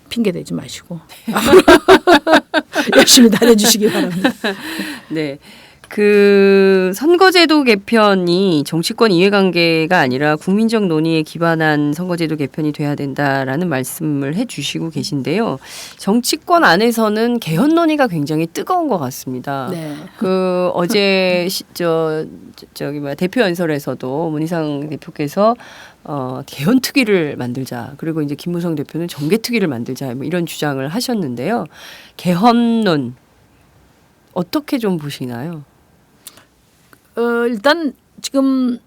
Speaker 3: 핑계 대지 마시고 열심히 다녀주시기 바랍니다.
Speaker 2: 네. 그 선거제도 개편이 정치권 이해관계가 아니라 국민적 논의에 기반한 선거제도 개편이 돼야 된다라는 말씀을 해주시고 계신데요. 정치권 안에서는 개헌 논의가 굉장히 뜨거운 것 같습니다.
Speaker 3: 네.
Speaker 2: 그 어제 저기 뭐야 대표 연설에서도 문희상 대표께서 개헌 특위를 만들자. 그리고 이제 김무성 대표는 정계 특위를 만들자. 뭐 이런 주장을 하셨는데요. 개헌론 어떻게 좀 보시나요?
Speaker 3: 일단 지금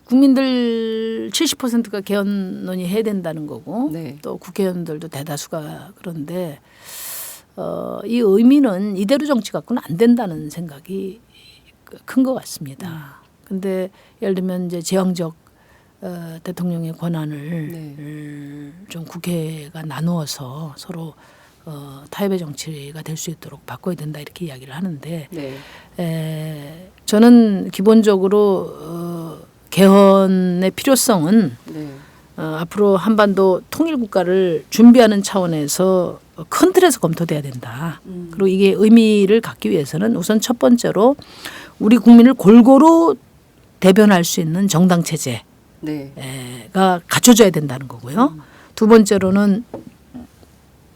Speaker 3: 국민들 70%가 개헌 논의해야 된다는 거고
Speaker 2: 네.
Speaker 3: 또 국회의원들도 대다수가 그런데 이 의미는 이대로 정치 갖고는 안 된다는 생각이 큰 것 같습니다. 근데 예를 들면 이제 제왕적 대통령의 권한을 좀 국회가 나누어서 서로 타협의 정치가 될 수 있도록 바꿔야 된다 이렇게 이야기를 하는데 저는 기본적으로 개헌의 필요성은 앞으로 한반도 통일 국가를 준비하는 차원에서 큰 틀에서 검토돼야 된다. 그리고 이게 의미를 갖기 위해서는 우선 첫 번째로 우리 국민을 골고루 대변할 수 있는 정당 체제가 갖춰져야 된다는 거고요. 두 번째로는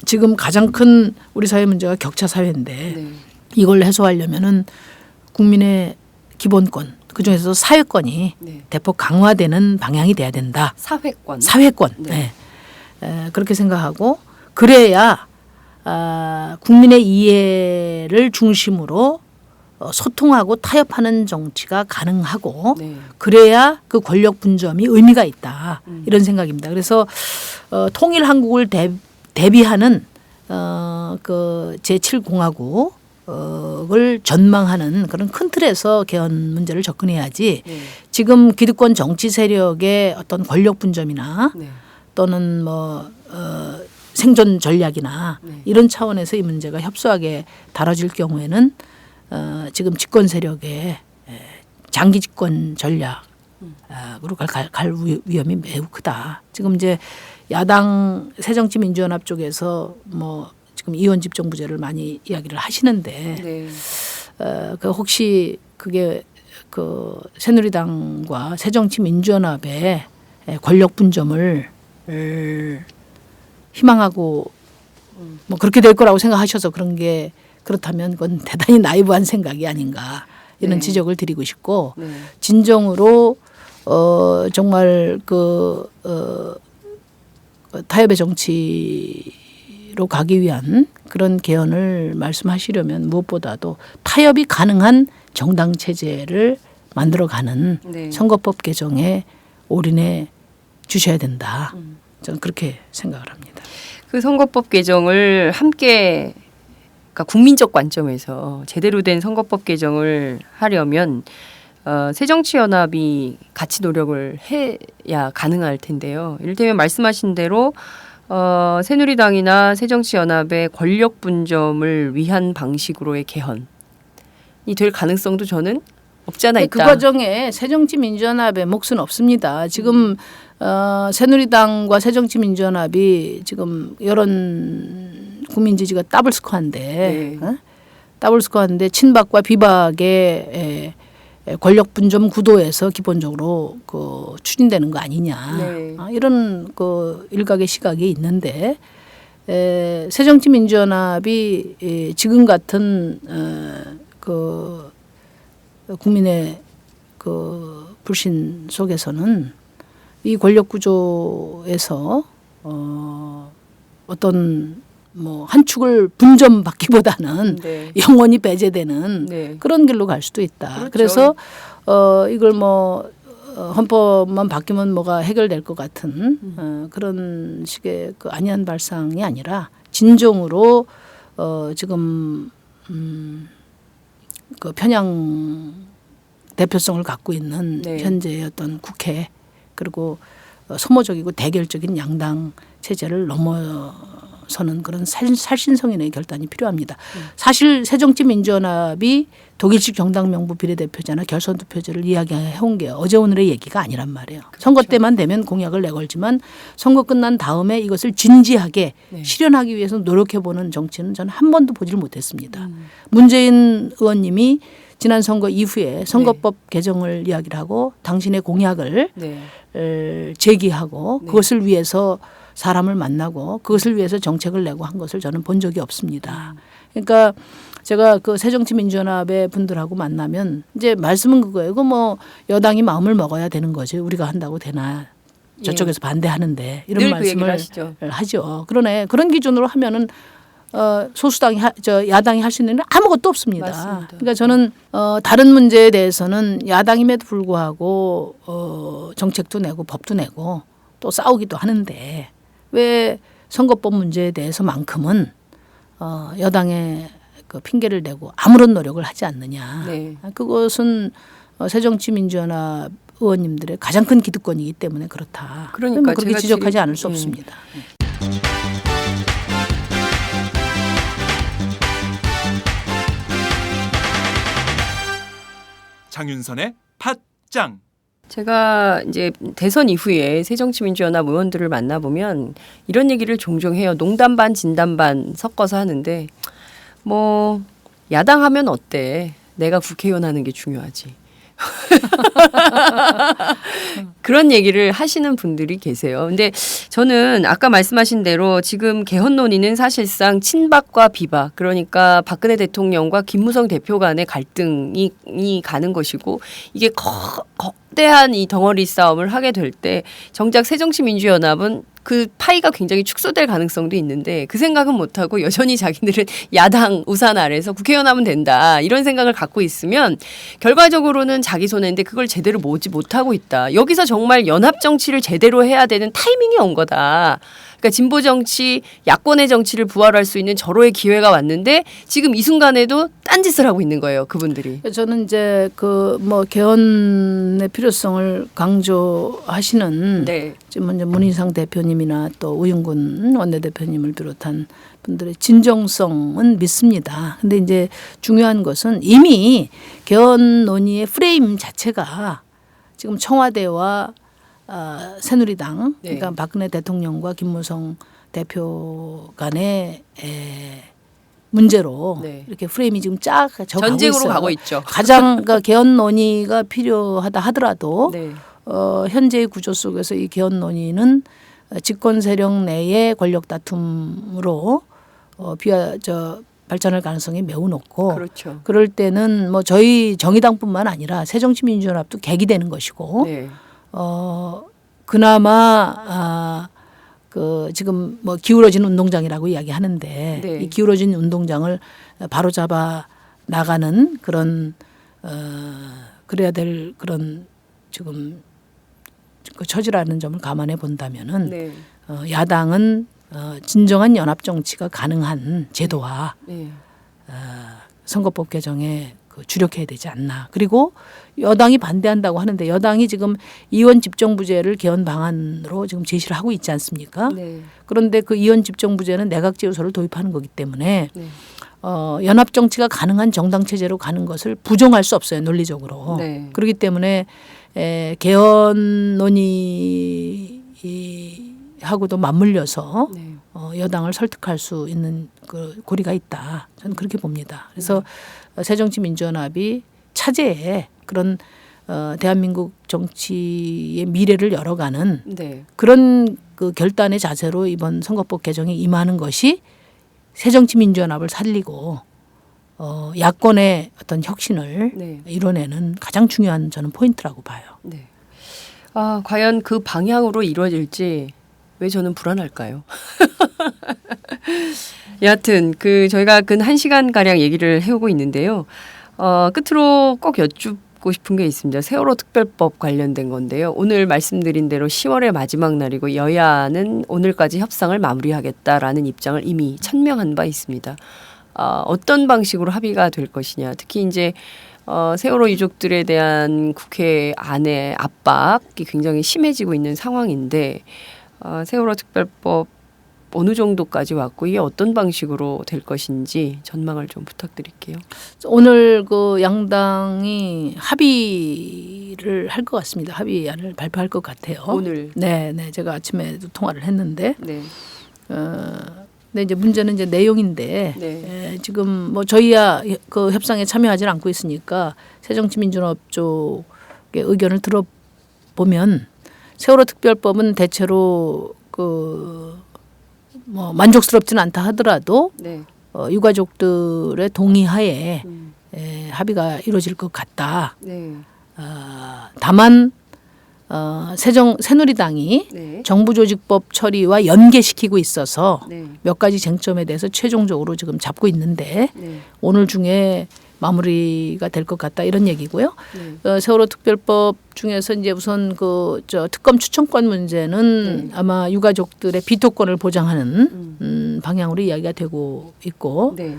Speaker 3: 지금 가장 큰 우리 사회 문제가 격차 사회인데 이걸 해소하려면은 국민의 기본권 그중에서 사회권이 대폭 강화되는 방향이 돼야 된다.
Speaker 2: 사회권.
Speaker 3: 네. 그렇게 생각하고 그래야 국민의 이해를 중심으로 소통하고 타협하는 정치가 가능하고 그래야 그 권력 분점이 의미가 있다. 이런 생각입니다. 그래서 통일 한국을 대비하는 그 제7공화국 을 전망하는 그런 큰 틀에서 개헌 문제를 접근해야지 지금 기득권 정치 세력의 어떤 권력 분점이나 또는 뭐 생존 전략이나 이런 차원에서 이 문제가 협소하게 다뤄질 경우에는 지금 집권 세력의 장기 집권 전략으로 갈 위험이 매우 크다. 지금 이제 야당 새정치민주연합 쪽에서 뭐 지금 이원 집정부제를 많이 이야기를 하시는데 그 혹시 그게 그 새누리당과 새정치민주연합의 권력 분점을 희망하고 뭐 그렇게 될 거라고 생각하셔서 그런 게 그렇다면 그건 대단히 나이브한 생각이 아닌가 이런 지적을 드리고 싶고 진정으로 정말 그 타협의 정치로 가기 위한 그런 개헌을 말씀하시려면 무엇보다도 타협이 가능한 정당 체제를 만들어가는 선거법 개정에 올인해 주셔야 된다. 저는 그렇게 생각을 합니다.
Speaker 2: 그 선거법 개정을 함께 그러니까 국민적 관점에서 제대로 된 선거법 개정을 하려면 새정치연합이 같이 노력을 해야 가능할 텐데요. 이를테면 말씀하신 대로 새누리당이나 새정치연합의 권력 분점을 위한 방식으로의 개헌이 될 가능성도 저는 없지 않아 있다.
Speaker 3: 그 과정에 새정치민주연합의 몫은 없습니다. 지금 새누리당과 새정치민주연합이 지금 여론 국민 지지가 더블 스코어인데 더블 스코어인데 친박과 비박의 권력 분점 구도에서 기본적으로 그 추진되는 거 아니냐 이런 그 일각의 시각이 있는데 새정치민주연합이 지금 같은 그 국민의 그 불신 속에서는 이 권력 구조에서 어떤 뭐 한 축을 분점받기보다는 영원히 배제되는 그런 길로 갈 수도 있다. 그래서 이걸 뭐 헌법만 바뀌면 뭐가 해결될 것 같은 그런 식의 그 안이한 발상이 아니라 진정으로 지금 그 편향 대표성을 갖고 있는 현재의 어떤 국회 그리고 소모적이고 대결적인 양당 체제를 서는 그런 살신성인의 결단이 필요합니다. 사실 새정치민주연합이 독일식 정당 명부 비례대표제나 결선 투표제를 이야기해온 게 어제 오늘의 얘기가 아니란 말이에요. 그렇죠. 선거 때만 되면 공약을 내걸지만 선거 끝난 다음에 이것을 진지하게
Speaker 2: 네.
Speaker 3: 실현하기 위해서 노력해보는 정치는 저는 한 번도 보질 못했습니다. 문재인 의원님이 지난 선거 이후에 선거법 개정을 이야기를 하고 당신의 공약을
Speaker 2: 네.
Speaker 3: 제기하고
Speaker 2: 네.
Speaker 3: 그것을 위해서 사람을 만나고 그것을 위해서 정책을 내고 한 것을 저는 본 적이 없습니다. 그러니까 제가 그 새정치민주연합의 분들하고 만나면 이제 말씀은 그거예요. 그 뭐 여당이 마음을 먹어야 되는 거지 우리가 한다고 되나 저쪽에서 반대하는데 이런
Speaker 2: 늘
Speaker 3: 말씀을
Speaker 2: 그 하시죠.
Speaker 3: 하죠. 그러네 그런 기준으로 하면은 소수당이 야당이 할 수 있는 건 아무것도 없습니다.
Speaker 2: 맞습니다.
Speaker 3: 그러니까 저는 다른 문제에 대해서는 야당임에도 불구하고 정책도 내고 법도 내고 또 싸우기도 하는데 왜 선거법 문제에 대해서만큼은 여당의 그 핑계를 대고 아무런 노력을 하지 않느냐.
Speaker 2: 네.
Speaker 3: 그것은 새정치민주연합 의원님들의 가장 큰 기득권이기 때문에 그렇다.
Speaker 2: 그러니까
Speaker 3: 뭐 그렇게
Speaker 2: 제가
Speaker 3: 지적하지
Speaker 2: 지금-
Speaker 3: 않을 수 없습니다.
Speaker 1: 장윤선의 팟짱.
Speaker 2: 제가 이제 대선 이후에 새정치민주연합 의원들을 만나보면 이런 얘기를 종종 해요. 농담 반 진담 반 섞어서 하는데 뭐 야당하면 어때? 내가 국회의원 하는 게 중요하지. 그런 얘기를 하시는 분들이 계세요. 근데 저는 아까 말씀하신 대로 지금 개헌 논의는 사실상 친박과 비박, 그러니까 박근혜 대통령과 김무성 대표 간의 갈등이 가는 것이고 이게 거대한 이 덩어리 싸움을 하게 될 때 정작 새정치민주연합은 그 파이가 굉장히 축소될 가능성도 있는데 그 생각은 못하고 여전히 자기들은 야당 우산 아래서 국회의원 하면 된다 이런 생각을 갖고 있으면 결과적으로는 자기 손해인데 그걸 제대로 모지 못하고 있다. 여기서 정말 연합 정치를 제대로 해야 되는 타이밍이 온 거다. 그러니까 진보 정치, 야권의 정치를 부활할 수 있는 절호의 기회가 왔는데 지금 이 순간에도 딴짓을 하고 있는 거예요. 그분들이.
Speaker 3: 저는 이제 그 뭐 개헌의 필요성을 강조하시는
Speaker 2: 네.
Speaker 3: 지금 이제 문희상 대표님이나 또 우윤근 원내대표님을 비롯한 분들의 진정성은 믿습니다. 근데 이제 중요한 것은 이미 개헌 논의의 프레임 자체가 지금 청와대와 새누리당
Speaker 2: 네.
Speaker 3: 그러니까 박근혜 대통령과 김무성 대표 간의 문제로
Speaker 2: 네.
Speaker 3: 이렇게 프레임이 지금 쫙
Speaker 2: 전쟁으로 가고 있죠.
Speaker 3: 가장 그러니까 개헌 논의가 필요하다 하더라도
Speaker 2: 네.
Speaker 3: 현재의 구조 속에서 이 개헌 논의는 집권 세력 내의 권력 다툼으로 발전할 가능성이 매우 높고
Speaker 2: 그렇죠.
Speaker 3: 그럴 때는 뭐 저희 정의당뿐만 아니라 새정치민주연합도 객이 되는 것이고
Speaker 2: 네.
Speaker 3: 그나마 그 지금 뭐 기울어진 운동장이라고 이야기하는데
Speaker 2: 네.
Speaker 3: 이 기울어진 운동장을 바로잡아 나가는 그런 그래야 될 그런 지금 그 처지라는 점을 감안해 본다면은
Speaker 2: 네.
Speaker 3: 야당은 진정한 연합 정치가 가능한 제도와
Speaker 2: 네.
Speaker 3: 선거법 개정에 주력해야 되지 않나. 그리고 여당이 반대한다고 하는데 여당이 지금 이원 집정부제를 개헌 방안으로 지금 제시를 하고 있지 않습니까?
Speaker 2: 네.
Speaker 3: 그런데 그 이원 집정부제는 내각제요소를 도입하는 거기 때문에
Speaker 2: 네.
Speaker 3: 연합 정치가 가능한 정당 체제로 가는 것을 부정할 수 없어요 논리적으로.
Speaker 2: 네.
Speaker 3: 그렇기 때문에 개헌 논의하고도 맞물려서
Speaker 2: 네.
Speaker 3: 여당을 설득할 수 있는 그 고리가 있다. 저는 그렇게 봅니다. 그래서 새정치민주연합이 차제에 그런 대한민국 정치의 미래를 열어가는
Speaker 2: 네.
Speaker 3: 그런 그 결단의 자세로 이번 선거법 개정에 임하는 것이 새정치민주연합을 살리고 야권의 어떤 혁신을
Speaker 2: 네.
Speaker 3: 이뤄내는 가장 중요한 저는 포인트라고 봐요.
Speaker 2: 네. 아, 과연 그 방향으로 이루어질지 왜 저는 불안할까요? 여하튼 저희가 근 1시간 가량 얘기를 해오고 있는데요. 끝으로 꼭 여쭙고 싶은 게 있습니다. 세월호 특별법 관련된 건데요. 오늘 말씀드린 대로 10월의 마지막 날이고 여야는 오늘까지 협상을 마무리하겠다라는 입장을 이미 천명한 바 있습니다. 어떤 방식으로 합의가 될 것이냐. 특히 이제 세월호 유족들에 대한 국회 안의 압박이 굉장히 심해지고 있는 상황인데 세월호 특별법 어느 정도까지 왔고 이게 어떤 방식으로 될 것인지 전망을 좀 부탁드릴게요.
Speaker 3: 오늘 그 양당이 합의를 할 것 같습니다. 합의안을 발표할 것 같아요.
Speaker 2: 오늘.
Speaker 3: 네, 네. 제가 아침에도 통화를 했는데,
Speaker 2: 네.
Speaker 3: 근데 이제 문제는 이제 내용인데
Speaker 2: 네.
Speaker 3: 지금 뭐 저희야 그 협상에 참여하지 않고 있으니까 새정치민주연합 쪽의 의견을 들어보면 세월호 특별법은 대체로 그 뭐 만족스럽지는 않다 하더라도
Speaker 2: 네.
Speaker 3: 유가족들의 동의하에 합의가 이루어질 것 같다.
Speaker 2: 네.
Speaker 3: 다만 새누리당이
Speaker 2: 네.
Speaker 3: 정부조직법 처리와 연계시키고 있어서
Speaker 2: 네.
Speaker 3: 몇 가지 쟁점에 대해서 최종적으로 지금 잡고 있는데
Speaker 2: 네.
Speaker 3: 오늘 중에 마무리가 될 것 같다 이런 얘기고요.
Speaker 2: 네.
Speaker 3: 세월호 특별법 중에서 이제 우선 그 특검 추천권 문제는 아마 유가족들의 비토권을 보장하는 방향으로 이야기가 되고 있고
Speaker 2: 네.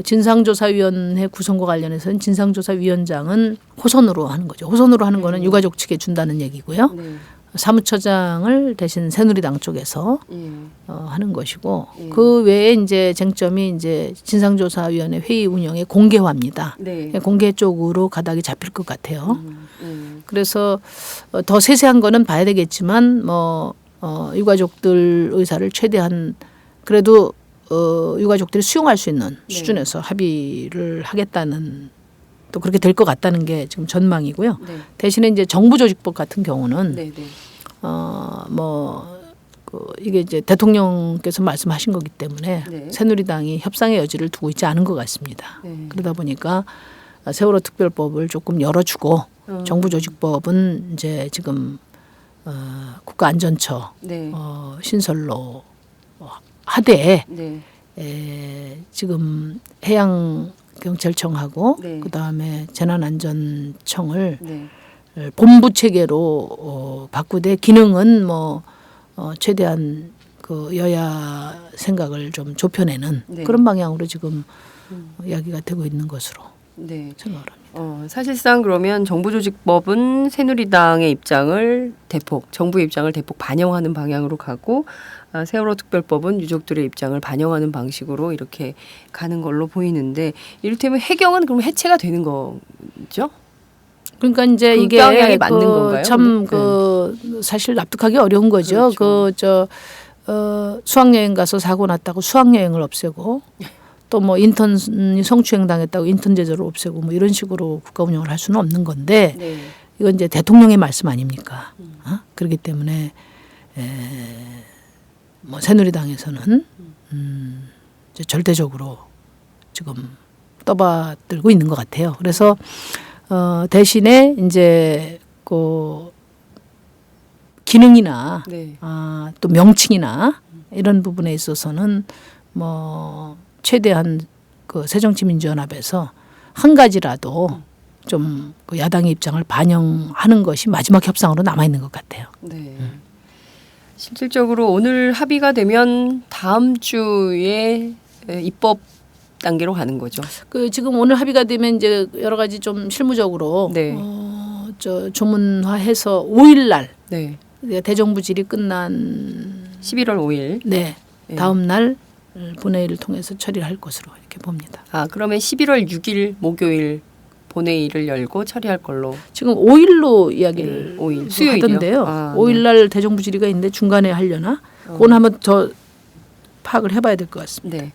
Speaker 3: 진상조사위원회 구성과 관련해서는 진상조사위원장은 호선으로 하는 거죠. 호선으로 하는 거는 유가족 측에 준다는 얘기고요.
Speaker 2: 네.
Speaker 3: 사무처장을 대신 새누리당 쪽에서
Speaker 2: 예.
Speaker 3: 하는 것이고 그 외에 이제 쟁점이 이제 진상조사위원회 회의 운영의 공개화입니다.
Speaker 2: 네.
Speaker 3: 공개 쪽으로 가닥이 잡힐 것 같아요. 그래서 더 세세한 거는 봐야 되겠지만 뭐 유가족들 의사를 최대한 그래도 유가족들이 수용할 수 있는
Speaker 2: 네.
Speaker 3: 수준에서 합의를 하겠다는 또 그렇게 될 것 같다는 게 지금 전망이고요.
Speaker 2: 네.
Speaker 3: 대신에 이제 정부조직법 같은 경우는
Speaker 2: 네. 네.
Speaker 3: 이게 이제 대통령께서 말씀하신 거기 때문에
Speaker 2: 네.
Speaker 3: 새누리당이 협상의 여지를 두고 있지 않은 것 같습니다.
Speaker 2: 네.
Speaker 3: 그러다 보니까 세월호 특별법을 조금 열어주고 정부조직법은 이제 지금 국가안전처
Speaker 2: 네.
Speaker 3: 신설로 하되
Speaker 2: 네.
Speaker 3: 지금 해양경찰청하고
Speaker 2: 네.
Speaker 3: 그다음에 재난안전청을
Speaker 2: 네.
Speaker 3: 본부 체계로 바꾸되 기능은 뭐 최대한 그 여야 생각을 좀 좁혀내는
Speaker 2: 네.
Speaker 3: 그런 방향으로 지금 이야기가 되고 있는 것으로
Speaker 2: 네.
Speaker 3: 생각을 합니다.
Speaker 2: 사실상 그러면 정부조직법은 새누리당의 입장을 대폭, 정부의 입장을 대폭 반영하는 방향으로 가고 세월호 특별법은 유족들의 입장을 반영하는 방식으로 이렇게 가는 걸로 보이는데 이를테면 해경은 그럼 해체가 되는 거죠?
Speaker 3: 그러니까 이제
Speaker 2: 그
Speaker 3: 이게
Speaker 2: 방향이 맞는 건가요?
Speaker 3: 참
Speaker 2: 네.
Speaker 3: 사실 납득하기 어려운 거죠.
Speaker 2: 그렇죠.
Speaker 3: 수학여행 가서 사고 났다고 수학여행을 없애고 또 뭐 인턴이 성추행 당했다고 인턴 제도를 없애고 뭐 이런 식으로 국가 운영을 할 수는 없는 건데
Speaker 2: 네.
Speaker 3: 이건 이제 대통령의 말씀 아닙니까? 그렇기 때문에 뭐 새누리당에서는 이제 절대적으로 지금 떠받들고 있는 것 같아요. 그래서 대신에 이제 그 기능이나
Speaker 2: 네.
Speaker 3: 또 명칭이나 이런 부분에 있어서는 뭐 최대한 그 새정치민주연합에서 한 가지라도 좀 그 야당의 입장을 반영하는 것이 마지막 협상으로 남아 있는 것 같아요.
Speaker 2: 네. 실질적으로 오늘 합의가 되면 다음 주에 입법 단계로 가는 거죠.
Speaker 3: 그 지금 오늘 합의가 되면 이제 여러 가지 좀 실무적으로
Speaker 2: 네.
Speaker 3: 조문화해서 5일 날
Speaker 2: 네.
Speaker 3: 대정부질이 끝난
Speaker 2: 11월 5일.
Speaker 3: 네.
Speaker 2: 네.
Speaker 3: 다음 날 본회의를 통해서 처리를 할 것으로 이렇게 봅니다.
Speaker 2: 그러면 11월 6일 목요일 본회의를 열고 처리할 걸로.
Speaker 3: 지금 5일로 이야기를
Speaker 2: 5일. 수요일이요?
Speaker 3: 하던데요.
Speaker 2: 네.
Speaker 3: 5일 날 대정부 질의가 있는데 중간에 하려나? 그건 한번 더 파악을 해봐야 될 것 같습니다.
Speaker 2: 네.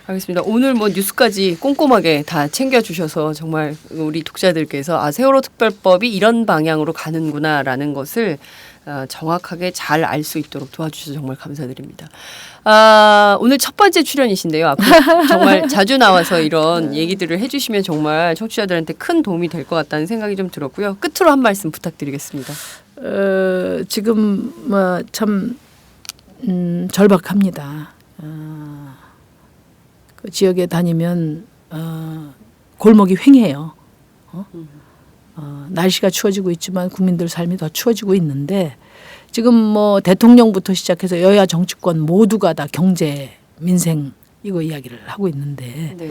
Speaker 2: 알겠습니다. 오늘 뭐 뉴스까지 꼼꼼하게 다 챙겨주셔서 정말 우리 독자들께서 세월호 특별법이 이런 방향으로 가는구나라는 것을 정확하게 잘 알 수 있도록 도와주셔서 정말 감사드립니다. 오늘 첫 번째 출연이신데요. 앞으로 정말 자주 나와서 이런 얘기들을 해주시면 정말 청취자들한테 큰 도움이 될 것 같다는 생각이 좀 들었고요. 끝으로 한 말씀 부탁드리겠습니다.
Speaker 3: 지금 참 절박합니다. 그 지역에 다니면 골목이 횡해요. 날씨가 추워지고 있지만 국민들 삶이 더 추워지고 있는데 지금 뭐 대통령부터 시작해서 여야 정치권 모두가 다 경제, 민생 이거 이야기를 하고 있는데
Speaker 2: 네.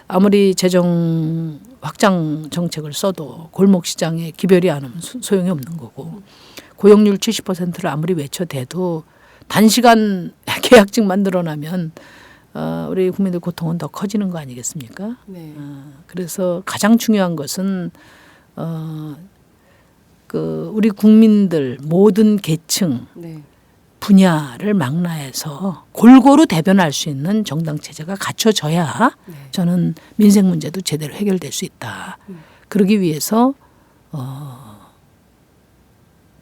Speaker 3: 아무리 재정 확장 정책을 써도 골목 시장에 기별이 안 오면 소용이 없는 거고 고용률 70%를 아무리 외쳐대도 단시간 계약직 만들어나면 우리 국민들 고통은 더 커지는 거 아니겠습니까?
Speaker 2: 네.
Speaker 3: 그래서 가장 중요한 것은 우리 국민들 모든 계층
Speaker 2: 네.
Speaker 3: 분야를 망라해서 골고루 대변할 수 있는 정당 체제가 갖춰져야
Speaker 2: 네.
Speaker 3: 저는 민생 문제도 제대로 해결될 수 있다. 그러기 위해서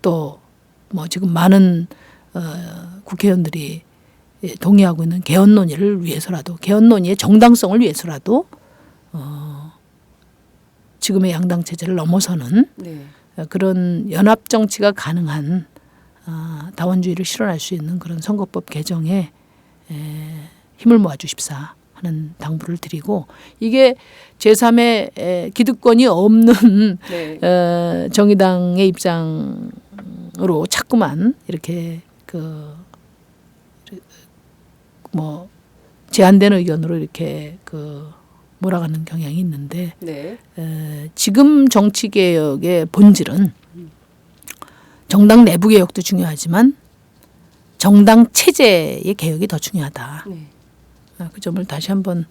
Speaker 3: 또 뭐 지금 많은 국회의원들이 동의하고 있는 개헌 논의를 위해서라도 개헌 논의의 정당성을 위해서라도 지금의 양당 체제를 넘어서는
Speaker 2: 네.
Speaker 3: 그런 연합 정치가 가능한 다원주의를 실현할 수 있는 그런 선거법 개정에 힘을 모아 주십사 하는 당부를 드리고 이게 제3의 기득권이 없는
Speaker 2: 네.
Speaker 3: 정의당의 입장으로 자꾸만 이렇게 뭐 제한된 의견으로 이렇게 몰아가는 경향이 있는데
Speaker 2: 네.
Speaker 3: 지금 정치 개혁의 본질은 정당 내부 개혁도 중요하지만 정당 체제의 개혁이 더 중요하다.
Speaker 2: 네.
Speaker 3: 그 점을 다시 한번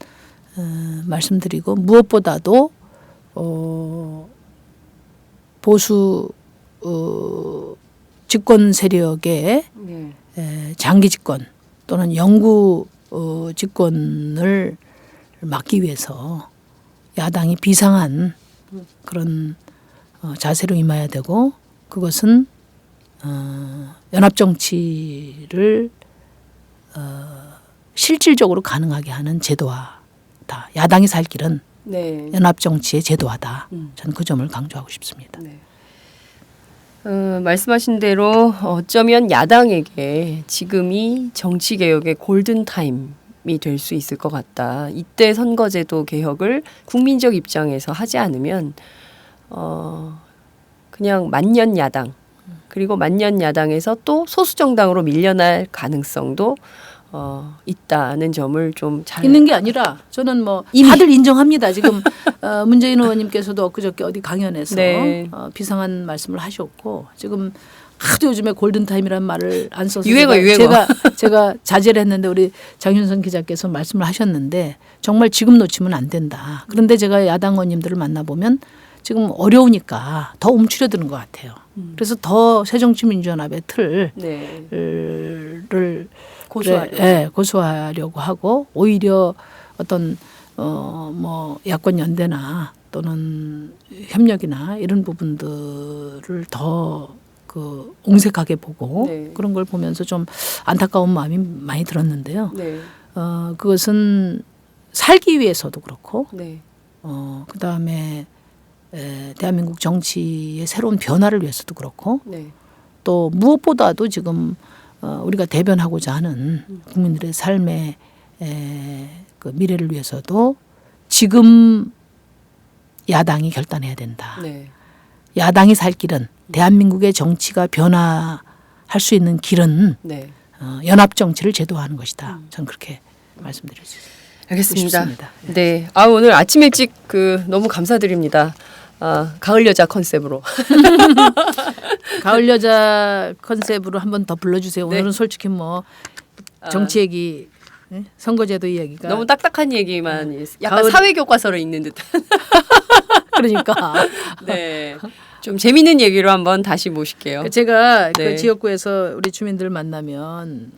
Speaker 3: 말씀드리고 무엇보다도 보수 집권 세력의
Speaker 2: 네.
Speaker 3: 장기 집권 또는 영구 집권을 막기 위해서 야당이 비상한 그런 자세로 임해야 되고 그것은 연합 정치를 실질적으로 가능하게 하는 제도화다. 야당이 살 길은
Speaker 2: 네.
Speaker 3: 연합 정치의 제도화다. 저는 그 점을 강조하고 싶습니다.
Speaker 2: 네. 말씀하신 대로 어쩌면 야당에게 지금이 정치 개혁의 골든 타임이 될 수 있을 것 같다. 이때 선거제도 개혁을 국민적 입장에서 하지 않으면 그냥 만년 야당 그리고 만년 야당에서 또 소수 정당으로 밀려날 가능성도 있다는 점을 좀 잘
Speaker 3: 있는 게 아니라 저는 뭐
Speaker 2: 이미.
Speaker 3: 다들 인정합니다. 지금 문재인 의원님께서도 엊그저께 어디 강연에서
Speaker 2: 네.
Speaker 3: 비상한 말씀을 하셨고 지금 하도 요즘에 골든타임이라는 말을 안 써서
Speaker 2: 유행어.
Speaker 3: 제가 자제를 했는데 우리 장윤선 기자께서 말씀을 하셨는데 정말 지금 놓치면 안 된다. 그런데 제가 야당 의원님들을 만나보면 지금 어려우니까 더 움츠려드는 것 같아요. 그래서 더 새정치민주연합의 틀을
Speaker 2: 네.
Speaker 3: 고수하려고 하고 오히려 어떤 뭐 야권 연대나 또는 협력이나 이런 부분들을 더 옹색하게 보고
Speaker 2: 네.
Speaker 3: 그런 걸 보면서 좀 안타까운 마음이 많이 들었는데요.
Speaker 2: 네.
Speaker 3: 그것은 살기 위해서도 그렇고
Speaker 2: 네.
Speaker 3: 그다음에 대한민국 정치의 새로운 변화를 위해서도 그렇고
Speaker 2: 네.
Speaker 3: 또 무엇보다도 지금 우리가 대변하고자 하는 국민들의 삶의 그 미래를 위해서도 지금 야당이 결단해야 된다.
Speaker 2: 네.
Speaker 3: 야당이 살 길은 대한민국의 정치가 변화할 수 있는 길은
Speaker 2: 네.
Speaker 3: 연합 정치를 제도화하는 것이다. 저는 그렇게 말씀드릴 수 있습니다.
Speaker 2: 알겠습니다.
Speaker 3: 싶습니다.
Speaker 2: 네. 오늘 아침 일찍 너무 감사드립니다. 가을 여자 컨셉으로.
Speaker 3: 가을 여자 컨셉으로 한번 더 불러주세요.
Speaker 2: 네.
Speaker 3: 오늘은 솔직히 뭐 정치 얘기, 선거제도 이야기가
Speaker 2: 너무 딱딱한 얘기만 약간
Speaker 3: 가을-
Speaker 2: 사회 교과서를 읽는 듯한.
Speaker 3: 그러니까
Speaker 2: 네. 좀 재밌는 얘기로 한번 다시 모실게요.
Speaker 3: 제가
Speaker 2: 네.
Speaker 3: 그 지역구에서 우리 주민들 만나면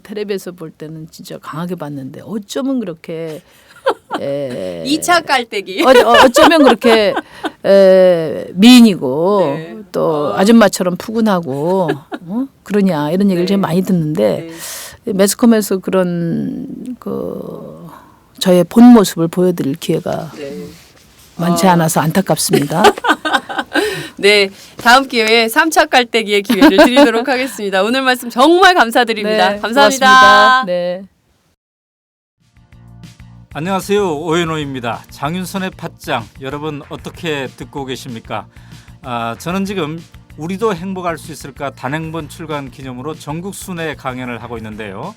Speaker 3: 텔레비에서 볼 때는 진짜 강하게 봤는데 어쩌면 그렇게
Speaker 2: 2차 깔때기.
Speaker 3: 어쩌면 그렇게 미인이고
Speaker 2: 네.
Speaker 3: 또 아줌마처럼 푸근하고 그러냐 이런 얘기를
Speaker 2: 네.
Speaker 3: 제가 많이 듣는데 매스컴에서 그런 저의 본 모습을 보여드릴 기회가
Speaker 2: 네.
Speaker 3: 많지 않아서 안타깝습니다.
Speaker 2: 네. 다음 기회에 3차 깔때기의 기회를 드리도록 하겠습니다. 오늘 말씀 정말 감사드립니다.
Speaker 3: 네,
Speaker 2: 감사합니다.
Speaker 3: 고맙습니다. 네.
Speaker 4: 안녕하세요. 오연호입니다. 장윤선의 팟짱 여러분 어떻게 듣고 계십니까? 저는 지금 우리도 행복할 수 있을까 단행본 출간 기념으로 전국 순회 강연을 하고 있는데요.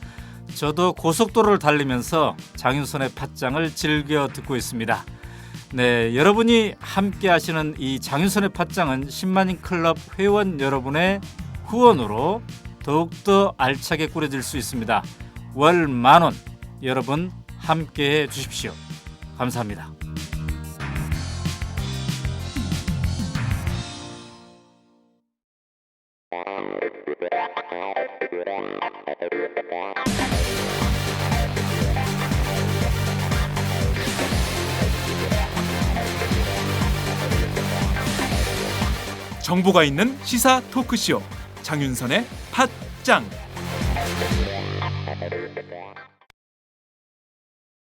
Speaker 4: 저도 고속도로를 달리면서 장윤선의 팟짱을 즐겨 듣고 있습니다. 네, 여러분이 함께 하시는 이 장윤선의 팟짱은 10만인 클럽 회원 여러분의 후원으로 더욱더 알차게 꾸려질 수 있습니다. 월 10,000원. 여러분 함께해 주십시오. 감사합니다.
Speaker 1: 정보가 있는 시사 토크쇼 장윤선의 팟짱.